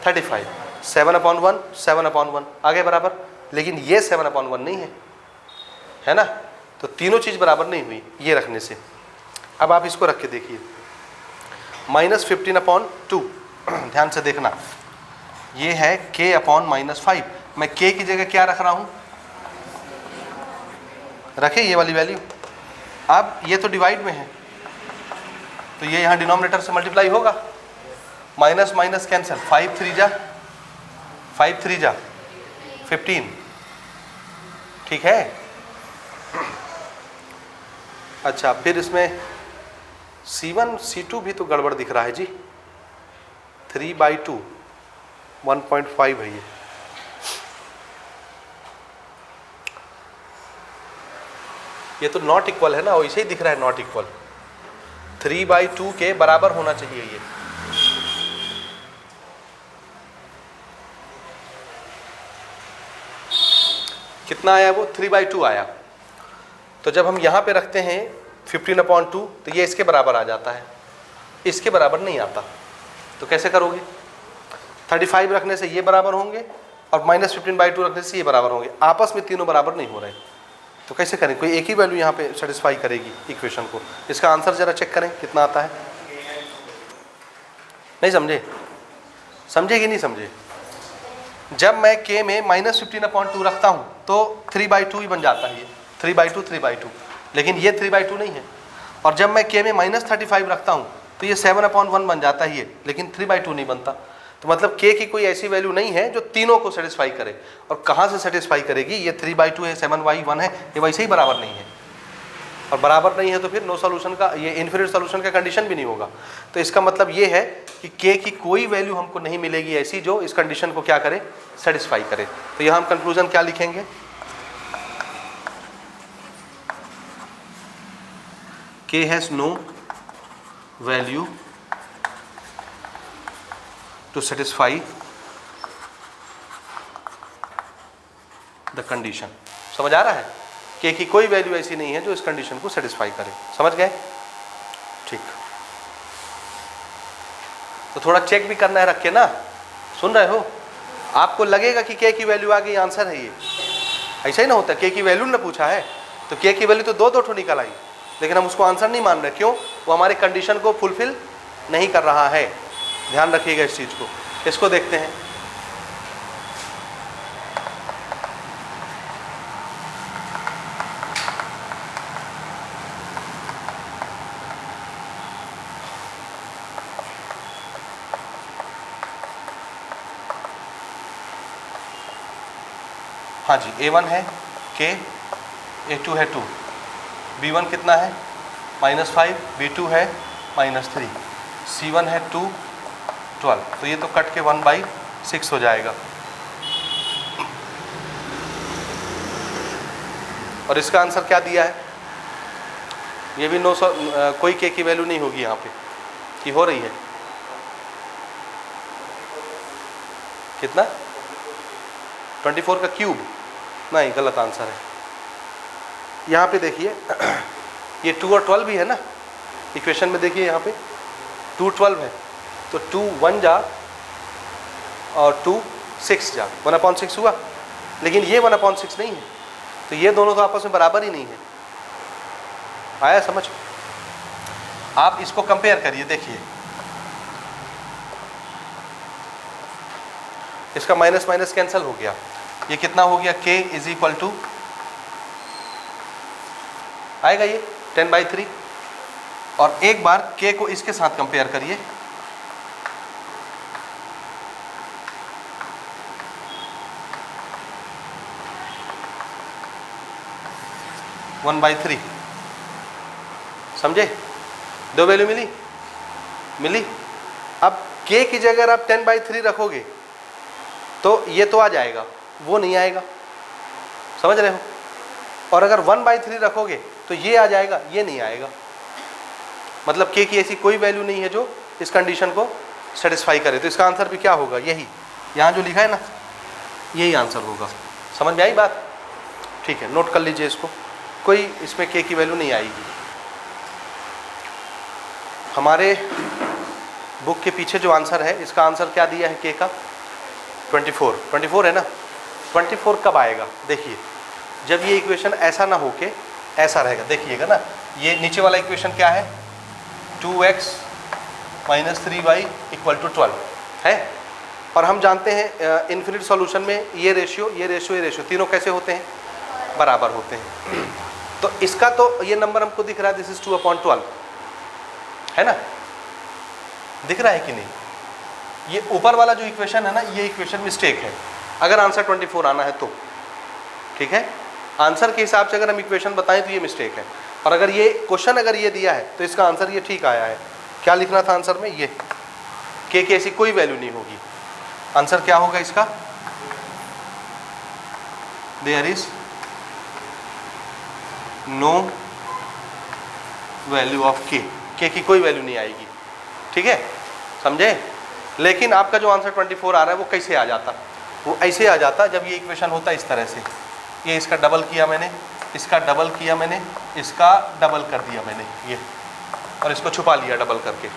35, 7/1 7/1 आगे बराबर। लेकिन ये 7/1 नहीं है ना, तो तीनों चीज़ बराबर नहीं हुई ये रखने से। अब आप इसको रख के देखिए, -15/2, ध्यान से देखना, ये है K/-5। मैं K की जगह क्या रख रहा हूँ, रखे ये वाली वैल्यू। अब ये तो डिवाइड में है, तो ये यहाँ डिनोमिनेटर से मल्टीप्लाई होगा, माइनस माइनस कैंसिल, 5 3 जा 15। ठीक है, अच्छा फिर इसमें C1 C2 भी तो गड़बड़ दिख रहा है जी, 3/2 1.5 है ये तो नॉट इक्वल है ना, वैसे ही दिख रहा है नॉट इक्वल, 3/2 के बराबर होना चाहिए ये। कितना आया वो 3/2 आया। तो जब हम यहाँ पे रखते हैं 15/2 तो ये इसके बराबर आ जाता है, इसके बराबर नहीं आता। तो कैसे करोगे? 35 रखने से ये बराबर होंगे और -15/2 रखने से ये बराबर होंगे, आपस में तीनों बराबर नहीं हो रहे। तो कैसे करें? कोई एक ही वैल्यू यहाँ पे सेटिस्फाई करेगी इक्वेशन को। इसका आंसर जरा चेक करें कितना आता है। नहीं समझे? समझे कि नहीं समझे? जब मैं k में -15/2 रखता हूँ तो 3/2 ही बन जाता है, ये 3/2, लेकिन ये 3/2 नहीं है। और जब मैं k में -35 रखता हूँ तो ये 7/1 बन जाता है ये, लेकिन 3/2 नहीं बनता। तो मतलब k की कोई ऐसी वैल्यू नहीं है जो तीनों को सेटिस्फाई करे। और कहाँ से सेटिस्फाई करेगी? ये 3/2 है, 7/1 है, ये वैसे ही बराबर नहीं है। और बराबर नहीं है तो फिर नो सॉल्यूशन का, ये इन्फिनिट सॉल्यूशन का कंडीशन भी नहीं होगा। तो इसका मतलब ये है कि k की कोई वैल्यू हमको नहीं मिलेगी ऐसी जो इस कंडीशन को क्या करे? सेटिस्फाई करे। तो यहाँ हम कंक्लूजन क्या लिखेंगे? k has no value to satisfy the condition. समझ आ रहा है? k की कोई वैल्यू ऐसी नहीं है जो इस कंडीशन को सेटिस्फाई करे। समझ गए? ठीक। तो थोड़ा चेक भी करना है, रख के ना। सुन रहे हो? आपको लगेगा कि k की वैल्यू आ गई, आंसर है ये। ऐसा ही ना होता, k की वैल्यू ने पूछा है तो k की वैल्यू तो दो निकल आई, लेकिन हम उसको आंसर नहीं मान रहे। क्यों? वो हमारे कंडीशन को फुलफिल नहीं कर रहा है। ध्यान रखिएगा इस चीज़ को। इसको देखते हैं। हाँ जी, A1 है k, A2 है 2, B1 कितना है? -5, B2 है -3, C1 है 2, 12। तो ये तो कट के 1/6 हो जाएगा। और इसका आंसर क्या दिया है? ये भी कोई k की वैल्यू नहीं होगी यहाँ पे, कि हो रही है? कितना? 24 का क्यूब? नहीं, गलत आंसर है। यहाँ पे देखिए ये 2 और 12 भी है ना इक्वेशन में। देखिए यहाँ पे 2 12 है, तो 2 1 जा और 2 6 जा, 1/6 हुआ। लेकिन ये 1/6 नहीं है, तो ये दोनों तो आपस में बराबर ही नहीं है। आया समझ? आप इसको कंपेयर करिए, देखिए इसका माइनस माइनस कैंसिल हो गया। ये कितना हो गया? k = आएगा ये 10/3। और एक बार k को इसके साथ कंपेयर करिए, (1/3) समझे? दो वैल्यू मिली। अब k की जगह आप 10/3 रखोगे तो ये तो आ जाएगा, वो नहीं आएगा। समझ रहे हो? और अगर 1/3 रखोगे तो ये आ जाएगा, ये नहीं आएगा। मतलब k की ऐसी कोई वैल्यू नहीं है जो इस कंडीशन को सेटिस्फाई करे। तो इसका आंसर भी क्या होगा? यही यहाँ जो लिखा है ना, यही आंसर होगा। समझ में आई बात? ठीक है, नोट कर लीजिए इसको। कोई इसमें k की वैल्यू नहीं आएगी। हमारे बुक के पीछे जो आंसर है, इसका आंसर क्या दिया है k का? 24 है ना। 24 कब आएगा? देखिए, जब ये इक्वेशन ऐसा ना होके ऐसा रहेगा। देखिएगा ना, ये नीचे वाला इक्वेशन क्या है? 2x - 3y = 12 है। और हम जानते हैं इन्फिनिट सॉल्यूशन में ये रेशियो तीनों कैसे होते हैं? बराबर होते हैं। तो इसका तो ये नंबर हमको दिख रहा है, दिस इज 2/12 है ना। दिख रहा है कि नहीं? ये ऊपर वाला जो इक्वेशन है ना, ये इक्वेशन मिस्टेक है अगर आंसर 24 आना है तो। ठीक है, आंसर के हिसाब से अगर हम इक्वेशन बताएं तो ये मिस्टेक है। और अगर ये क्वेश्चन अगर ये दिया है तो इसका आंसर ये ठीक आया है। क्या लिखना था आंसर में? ये k की ऐसी कोई वैल्यू नहीं होगी। आंसर क्या होगा इसका? There is no value of k की कोई वैल्यू नहीं आएगी। ठीक है, समझे? लेकिन आपका जो आंसर 24 आ रहा है वो कैसे आ जाता? वो ऐसे आ जाता जब ये इक्वेशन होता इस तरह से, ये इसका डबल किया मैंने, इसका डबल किया मैंने, इसका डबल कर दिया मैंने ये, और इसको छुपा लिया डबल करके,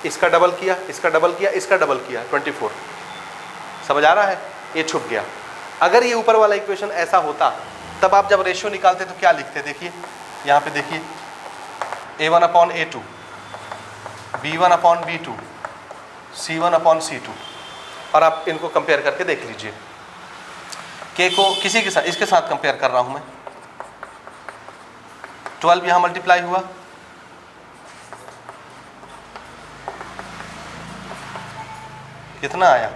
इसका डबल किया, इसका डबल किया, इसका डबल किया, 24। समझ आ रहा है? ये छुप गया। अगर ये ऊपर वाला इक्वेशन ऐसा होता तब आप जब रेशियो निकालते तो क्या लिखते? देखिए यहाँ पे देखिए, A1/A2, B1/B2, C1/C2, और आप इनको कंपेयर करके देख लीजिए। K को किसी के साथ, इसके साथ कंपेयर कर रहा हूं मैं, 12 यहां मल्टीप्लाई हुआ, कितना आया?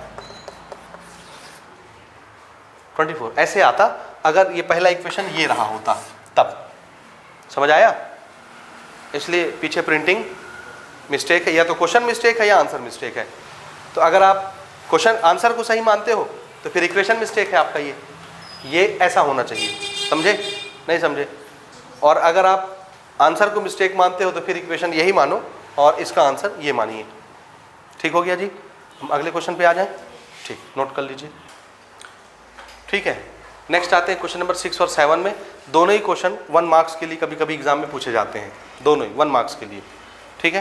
24। ऐसे आता अगर ये पहला इक्वेशन ये रहा होता तब। समझ आया? इसलिए पीछे प्रिंटिंग मिस्टेक है, या तो क्वेश्चन मिस्टेक है या आंसर मिस्टेक है। तो अगर आप क्वेश्चन आंसर को सही मानते हो तो फिर इक्वेशन मिस्टेक है आपका, ये ऐसा होना चाहिए। समझे? नहीं समझे? और अगर आप आंसर को मिस्टेक मानते हो तो फिर इक्वेशन यही मानो और इसका आंसर ये मानिए। ठीक हो गया जी? हम अगले क्वेश्चन पे आ जाएं। ठीक, नोट कर लीजिए। ठीक है, नेक्स्ट आते हैं क्वेश्चन नंबर 6 और 7 में। दोनों ही क्वेश्चन 1 मार्क्स के लिए कभी कभी एग्जाम में पूछे जाते हैं, दोनों ही 1 मार्क्स के लिए। ठीक है,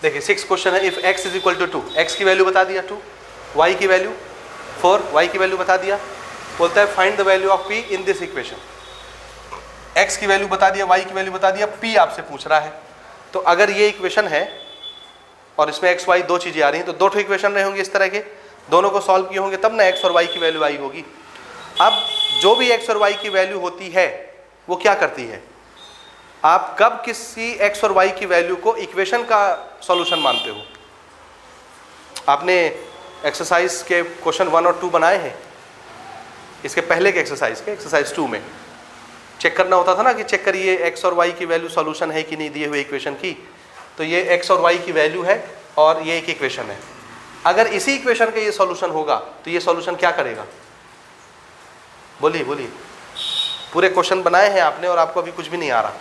देखिए 6 क्वेश्चन है। If x is equal to 2, x की वैल्यू बता दिया 2, y की वैल्यू 4, y की वैल्यू बता दिया। बोलता है find the value of p in this equation. x की वैल्यू बता दिया, y की वैल्यू बता दिया, p आपसे पूछ रहा है। तो अगर ये इक्वेशन है और इसमें x y दो चीज़ें आ रही हैं, तो दो इक्वेशन रहे होंगे इस तरह के, दोनों को सॉल्व किए होंगे तब ना x और y की वैल्यू आई होगी। अब जो भी x और y की वैल्यू होती है वो क्या करती है? आप कब किसी x और y की वैल्यू को इक्वेशन का सॉल्यूशन मानते हो? आपने एक्सरसाइज के क्वेश्चन 1 और 2 बनाए हैं, इसके पहले के एक्सरसाइज के, एक्सरसाइज 2 में चेक करना होता था ना कि चेक करिए x और y की वैल्यू सॉल्यूशन है कि नहीं दिए हुए इक्वेशन की। तो ये x और y की वैल्यू है और ये एक इक्वेशन है। अगर इसी इक्वेशन का ये सॉल्यूशन होगा तो ये सॉल्यूशन क्या करेगा? बोलिए बोलिए। पूरे क्वेश्चन बनाए हैं आपने और आपको अभी कुछ भी नहीं आ रहा।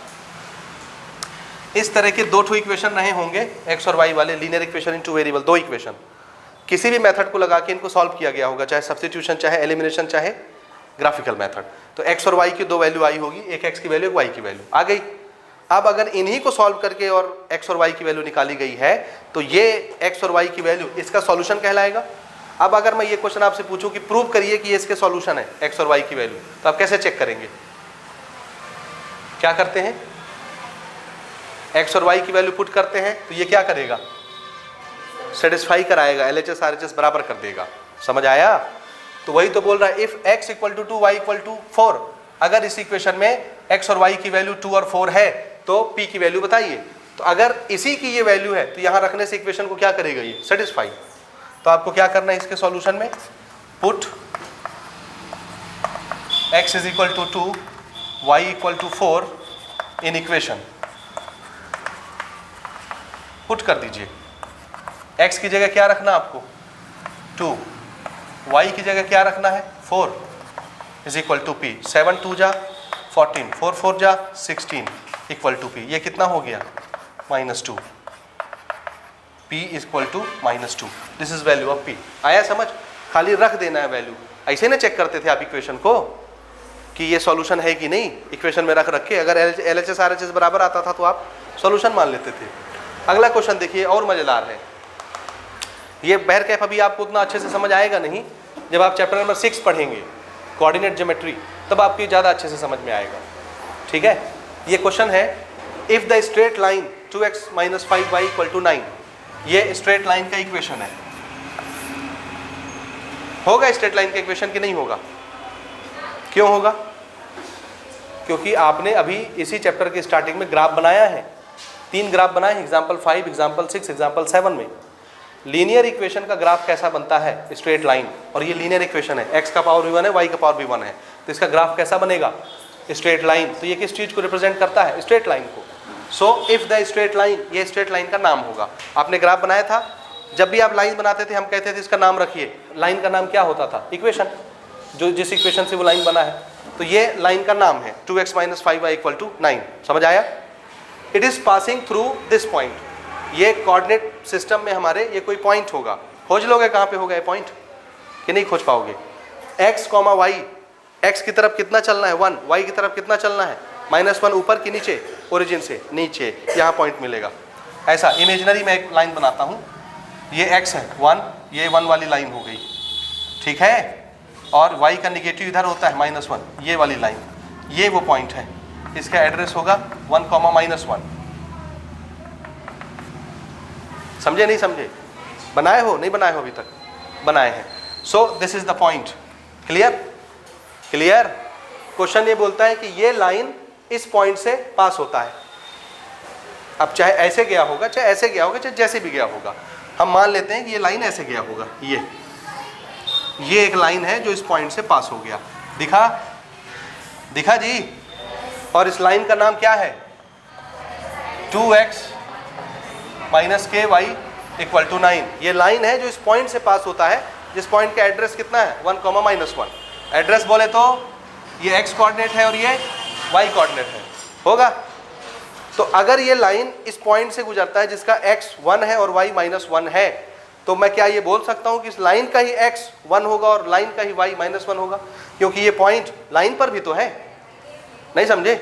इस तरह के दो इक्वेशन रहे होंगे x और y वाले, linear equation in two variable, दो इक्वेशन। किसी भी मेथड को लगा के इनको सॉल्व किया गया होगा, चाहे सब्स्टिट्यूशन, चाहे एलिमिनेशन, चाहे ग्राफिकल मेथड। तो x और y की दो वैल्यू आई होगी, एक x की वैल्यू, एक y की वैल्यू आ गई। अब अगर इन्हीं को सॉल्व करके और x और y की वैल्यू निकाली गई है तो ये x और y की वैल्यू इसका सॉल्यूशन कहलाएगा। अब अगर मैं ये क्वेश्चन आपसे पूछूं कि प्रूव करिए कि ये इसके सॉल्यूशन है x और y की वैल्यू, तो आप कैसे चेक करेंगे? क्या करते हैं? x और y की वैल्यू पुट करते हैं तो ये क्या करेगा? सेटिस्फाई कराएगा, LHS RHS बराबर कर देगा। समझ आया? तो वही तो बोल रहा है, if x equal to 2 y equal to 4, अगर इस इक्वेशन में x और y की वैल्यू 2 और 4 है तो p की वैल्यू बताइए। तो अगर इसी की ये वैल्यू है तो यहाँ रखने से इक्वेशन को क्या करेगा? ये सेटिस्फाई। तो आपको क्या करना है इसके सॉल्यूशन में? Put x is equal to 2, y equal to 4 in equation. Put कर दीजिए। x की जगह क्या रखना आपको? 2, y की जगह क्या रखना है? 4 इज इक्वल टू p। 7 2 जा 14, 4 4 जा 16 इक्वल टू p। ये कितना हो गया? -2। p equal to -2। This is value of p। आया समझ? खाली रख देना है वैल्यू। ऐसे ना चेक करते थे आप इक्वेशन को कि ये सॉल्यूशन है कि नहीं, इक्वेशन में रख के। अगर LHS RHS बराबर आता था तो आप सॉल्यूशन मान लेते थे। अगला क्वेश्चन देखिए, और मजेदार है ये। बहरकैफ अभी आपको उतना अच्छे से समझ आएगा नहीं, जब आप चैप्टर नंबर 6 पढ़ेंगे कोऑर्डिनेट ज्योमेट्री, तब आपको ज़्यादा अच्छे से समझ में आएगा। ठीक है, ये क्वेश्चन है, if the straight line 2x - 5y equal to 9, ये स्ट्रेट लाइन का इक्वेशन है। होगा स्ट्रेट लाइन का इक्वेशन कि नहीं होगा? क्यों होगा? क्योंकि आपने अभी इसी चैप्टर के स्टार्टिंग में ग्राफ बनाया है, 3 ग्राफ बनाए हैं, एग्जाम्पल 5, एग्जाम्पल 6, एग्जाम्पल 7 में। लीनियर इक्वेशन का ग्राफ कैसा बनता है? Straight line. और ये लीनियर इक्वेशन है, x का पावर भी 1 है, y का पावर भी 1 है, तो इसका ग्राफ कैसा बनेगा? Straight line. तो ये किस चीज़ को रिप्रेजेंट करता है? स्ट्रेट लाइन को। So if the straight line, ये स्ट्रेट लाइन का नाम होगा। आपने ग्राफ बनाया था, जब भी आप लाइन बनाते थे हम कहते थे इसका नाम रखिए। लाइन का नाम क्या होता था? इक्वेशन, जो जिस इक्वेशन से वो लाइन बना है। तो ये लाइन का नाम है 2x - 5y इक्वल टू 9। समझ आया? It is passing through this point. ये कोऑर्डिनेट सिस्टम में हमारे ये कोई पॉइंट होगा। खोज लोगे कहाँ पे होगा ये पॉइंट कि नहीं खोज पाओगे? x, y, x की तरफ कितना चलना है 1, y की तरफ कितना चलना है -1, ऊपर की नीचे, ओरिजिन से नीचे, यहाँ पॉइंट मिलेगा। ऐसा इमेजिनरी में एक लाइन बनाता हूँ, ये x है 1, ये 1 वाली लाइन हो गई, ठीक है, और y का निगेटिव इधर होता है -1, ये वाली लाइन, ये वो पॉइंट है, इसका एड्रेस होगा 1, -1। समझे नहीं समझे? बनाए हो नहीं बनाए हो अभी तक? बनाए हैं। So this is the point. Clear? Clear? Question ये बोलता है कि ये लाइन इस पॉइंट से पास होता है। अब चाहे ऐसे गया होगा, चाहे ऐसे गया होगा, चाहे जैसे भी गया होगा, हम मान लेते हैं कि ये लाइन ऐसे गया होगा। ये एक लाइन है जो इस पॉइंट से पास हो गया। दिखा? दिखा जी? और इस लाइन का नाम क्या है? 2x - ky = 9। ये लाइन है जो इस पॉइंट से पास होता है, जिस पॉइंट का एड्रेस कितना है 1, -1। एड्रेस बोले तो ये x कोऑर्डिनेट है और ये y कोऑर्डिनेट है, होगा? तो अगर ये लाइन इस पॉइंट से गुजरता है जिसका x 1 है और y -1 है, तो मैं क्या ये बोल सकता हूँ कि इस लाइन का ही x 1 होगा और लाइन का ही y -1 होगा? क्योंकि ये पॉइंट लाइन पर भी तो है। नहीं समझे?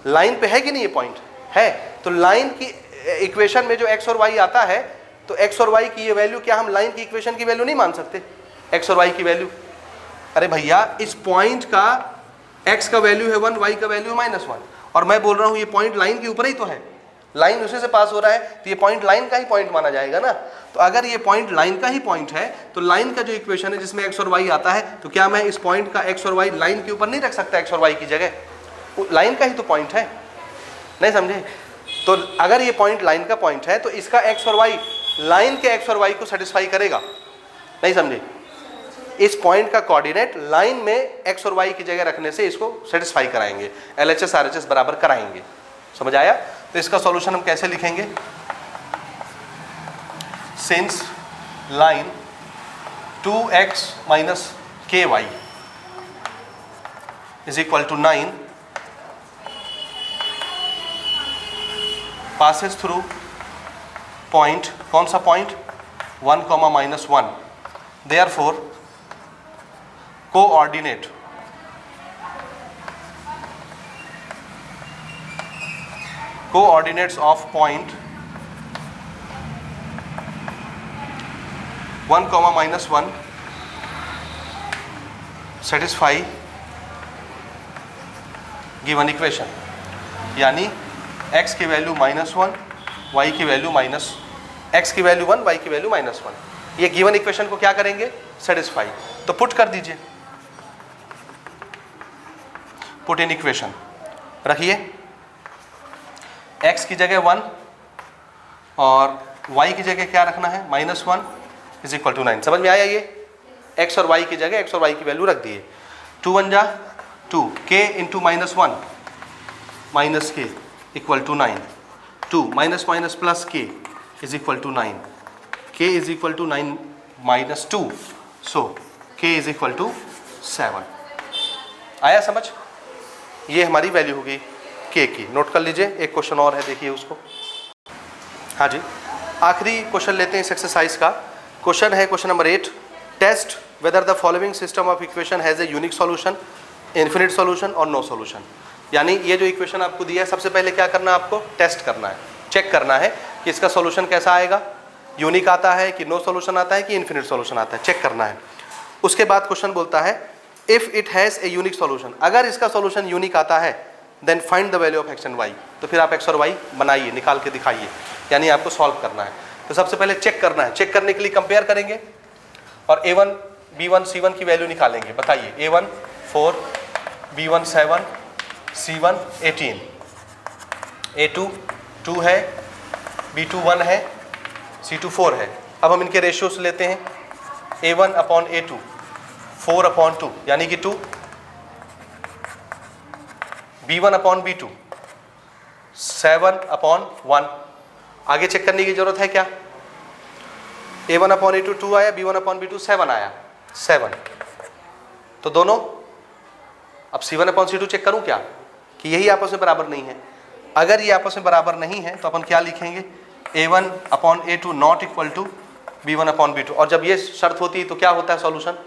लाइन पे है कि नहीं? ये पॉइंट है। तो लाइन की इक्वेशन में जो x और y आता है, तो x और y की ये वैल्यू क्या हम लाइन की इक्वेशन की वैल्यू नहीं मान सकते? x और y की वैल्यू, अरे भैया इस पॉइंट का x का वैल्यू है 1, y का वैल्यू है -1, और मैं बोल रहा हूँ ये पॉइंट लाइन के ऊपर ही तो है, लाइन उसी से पास हो रहा है, तो ये पॉइंट लाइन का ही पॉइंट माना जाएगा ना। तो अगर ये पॉइंट लाइन का ही पॉइंट है, तो लाइन का जो इक्वेशन है जिसमें x और y आता है, तो क्या मैं इस पॉइंट का x और y लाइन के ऊपर नहीं रख सकता? x और y की जगह लाइन का ही तो पॉइंट है। नहीं समझे? तो अगर ये पॉइंट लाइन का पॉइंट है, तो इसका x और y लाइन के x और y को सेटिस्फाई करेगा। नहीं समझे? इस पॉइंट का कोऑर्डिनेट लाइन में x और y की जगह रखने से इसको सेटिस्फाई कराएंगे, LHS RHS बराबर कराएंगे। समझ आया? तो इसका सॉल्यूशन हम कैसे लिखेंगे? Since line 2x - ky = 9 passes through point, कौन सा point? 1, -1। Therefore coordinates of point 1, -1 satisfy given equation। यानी x की वैल्यू -1, y की वैल्यू x की वैल्यू 1, y की वैल्यू -1, ये गिवन इक्वेशन को क्या करेंगे? सेटिस्फाई। तो पुट कर दीजिए, पुट इन इक्वेशन रखिए, x की जगह 1 और y की जगह क्या रखना है? -1 = 9। समझ में आया? ये x और y की जगह x और y की वैल्यू रख दिए। 2 1 जा 2, k × -1 -k = 9, 2 - - k = 9, k = 9 - 2, so k = 7। आया समझ? ये हमारी वैल्यू होगी k की। नोट कर लीजिए। एक क्वेश्चन और है, देखिए उसको। हाँ जी, आखिरी क्वेश्चन लेते हैं इस एक्सरसाइज का। क्वेश्चन है question number 8, test whether the following system of equation has a unique solution, infinite solution और नो सॉल्यूशन। यानी ये जो इक्वेशन आपको दिया है, सबसे पहले क्या करना है? आपको टेस्ट करना है, चेक करना है कि इसका सॉल्यूशन कैसा आएगा, यूनिक आता है कि नो सॉल्यूशन आता है कि इन्फिनिट सॉल्यूशन आता है, चेक करना है। उसके बाद क्वेश्चन बोलता है if it has a unique solution, अगर इसका सॉल्यूशन यूनिक आता है then find the value of x and y। तो फिर आप x और y बनाइए, निकाल के दिखाइए, यानी आपको सॉल्व करना है। तो सबसे पहले चेक करना है, चेक करने के लिए कंपेयर करेंगे और a1 b1 c1 की वैल्यू निकालेंगे। बताइए, a1 4, b1 7, c1 18, a2 2 है, b2 1 है, c2 4 है। अब हम इनके रेशियोज लेते हैं, a1/a2 4/2 यानी कि 2, b1/b2 7/1। आगे चेक करने की जरूरत है क्या? a1/a2 2 आया, b1/b2 7 आया, 7। तो दोनों, अब c1/c2 चेक करूं क्या कि यही आपस में बराबर नहीं है? अगर ये आपस में बराबर नहीं है तो अपन क्या लिखेंगे? a1/a2 not equal to b1/b2। और जब ये शर्त होती है तो क्या होता है solution?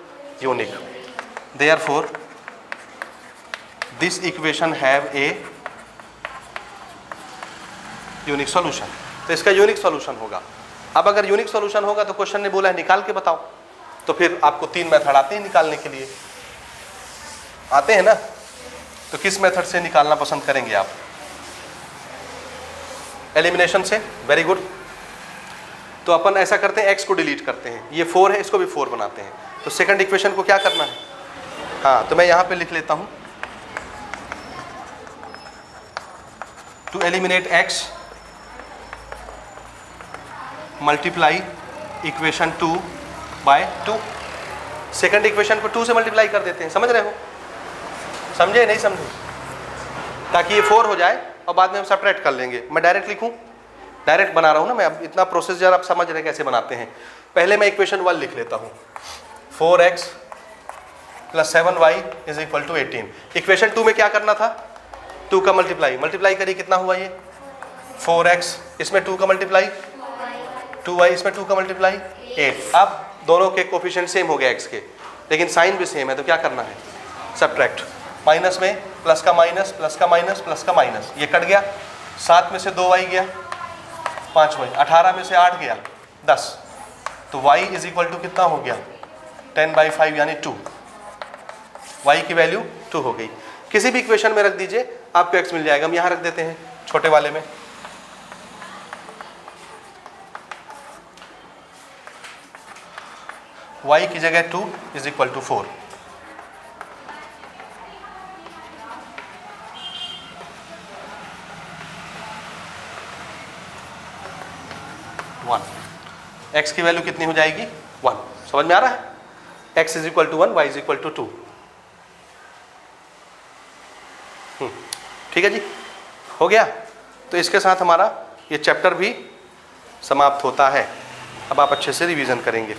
Unique. Therefore this equation have a unique solution. तो इसका यूनिक सॉल्यूशन होगा। अब अगर यूनिक सॉल्यूशन होगा तो क्वेश्चन ने बोला है निकाल के बताओ, तो फिर आपको 3 मेथड आते हैं निकालने के लिए, आते हैं ना। तो किस मेथड से निकालना पसंद करेंगे आप? एलिमिनेशन से, वेरी गुड। तो अपन ऐसा करते हैं, x को डिलीट करते हैं, ये 4 है, इसको भी 4 बनाते हैं। तो सेकंड इक्वेशन को क्या करना है? हाँ, तो मैं यहाँ पे लिख लेता हूँ, to eliminate x multiply equation 2 by 2। Second equation को 2 से मल्टीप्लाई कर देते हैं, समझ रहे हो? समझे नहीं समझे? ताकि ये 4 हो जाए और बाद में हम सब्ट्रैक्ट कर लेंगे। मैं डायरेक्ट लिखूं, डायरेक्ट बना रहा हूं ना मैं, अब इतना प्रोसीजर आप समझ रहे हैं कैसे बनाते हैं। पहले मैं इक्वेशन 1 लिख लेता हूं, 4x + 7y = 18। इक्वेशन 2 में क्या करना था? 2 का मल्टीप्लाई करिए, कितना हुआ ये? 4x, इसमें 2 का मल्टीप्लाई 2y, इसमें 2 का मल्टीप्लाई 8। अब दोनों के कोफिशिएंट सेम हो गए x के, लेकिन साइन भी सेम है, तो क्या करना है? सब्ट्रैक्ट। माइनस में प्लस का माइनस, प्लस का माइनस, प्लस का माइनस, ये कट गया। 7 में से 2y गया, 5y। 18 में से 8 गया, 10। तो y = कितना हो गया? 10/5 यानी 2। y की वैल्यू 2 हो गई। किसी भी इक्वेशन में रख दीजिए, आपको x मिल जाएगा। हम यहाँ रख देते हैं छोटे वाले में, y की जगह 2 = 4। 1। x की वैल्यू कितनी हो जाएगी? 1। समझ में आ रहा है? x = 1, y = 2। ठीक है जी, हो गया। तो इसके साथ हमारा ये चैप्टर भी समाप्त होता है। अब आप अच्छे से रिवीजन करेंगे।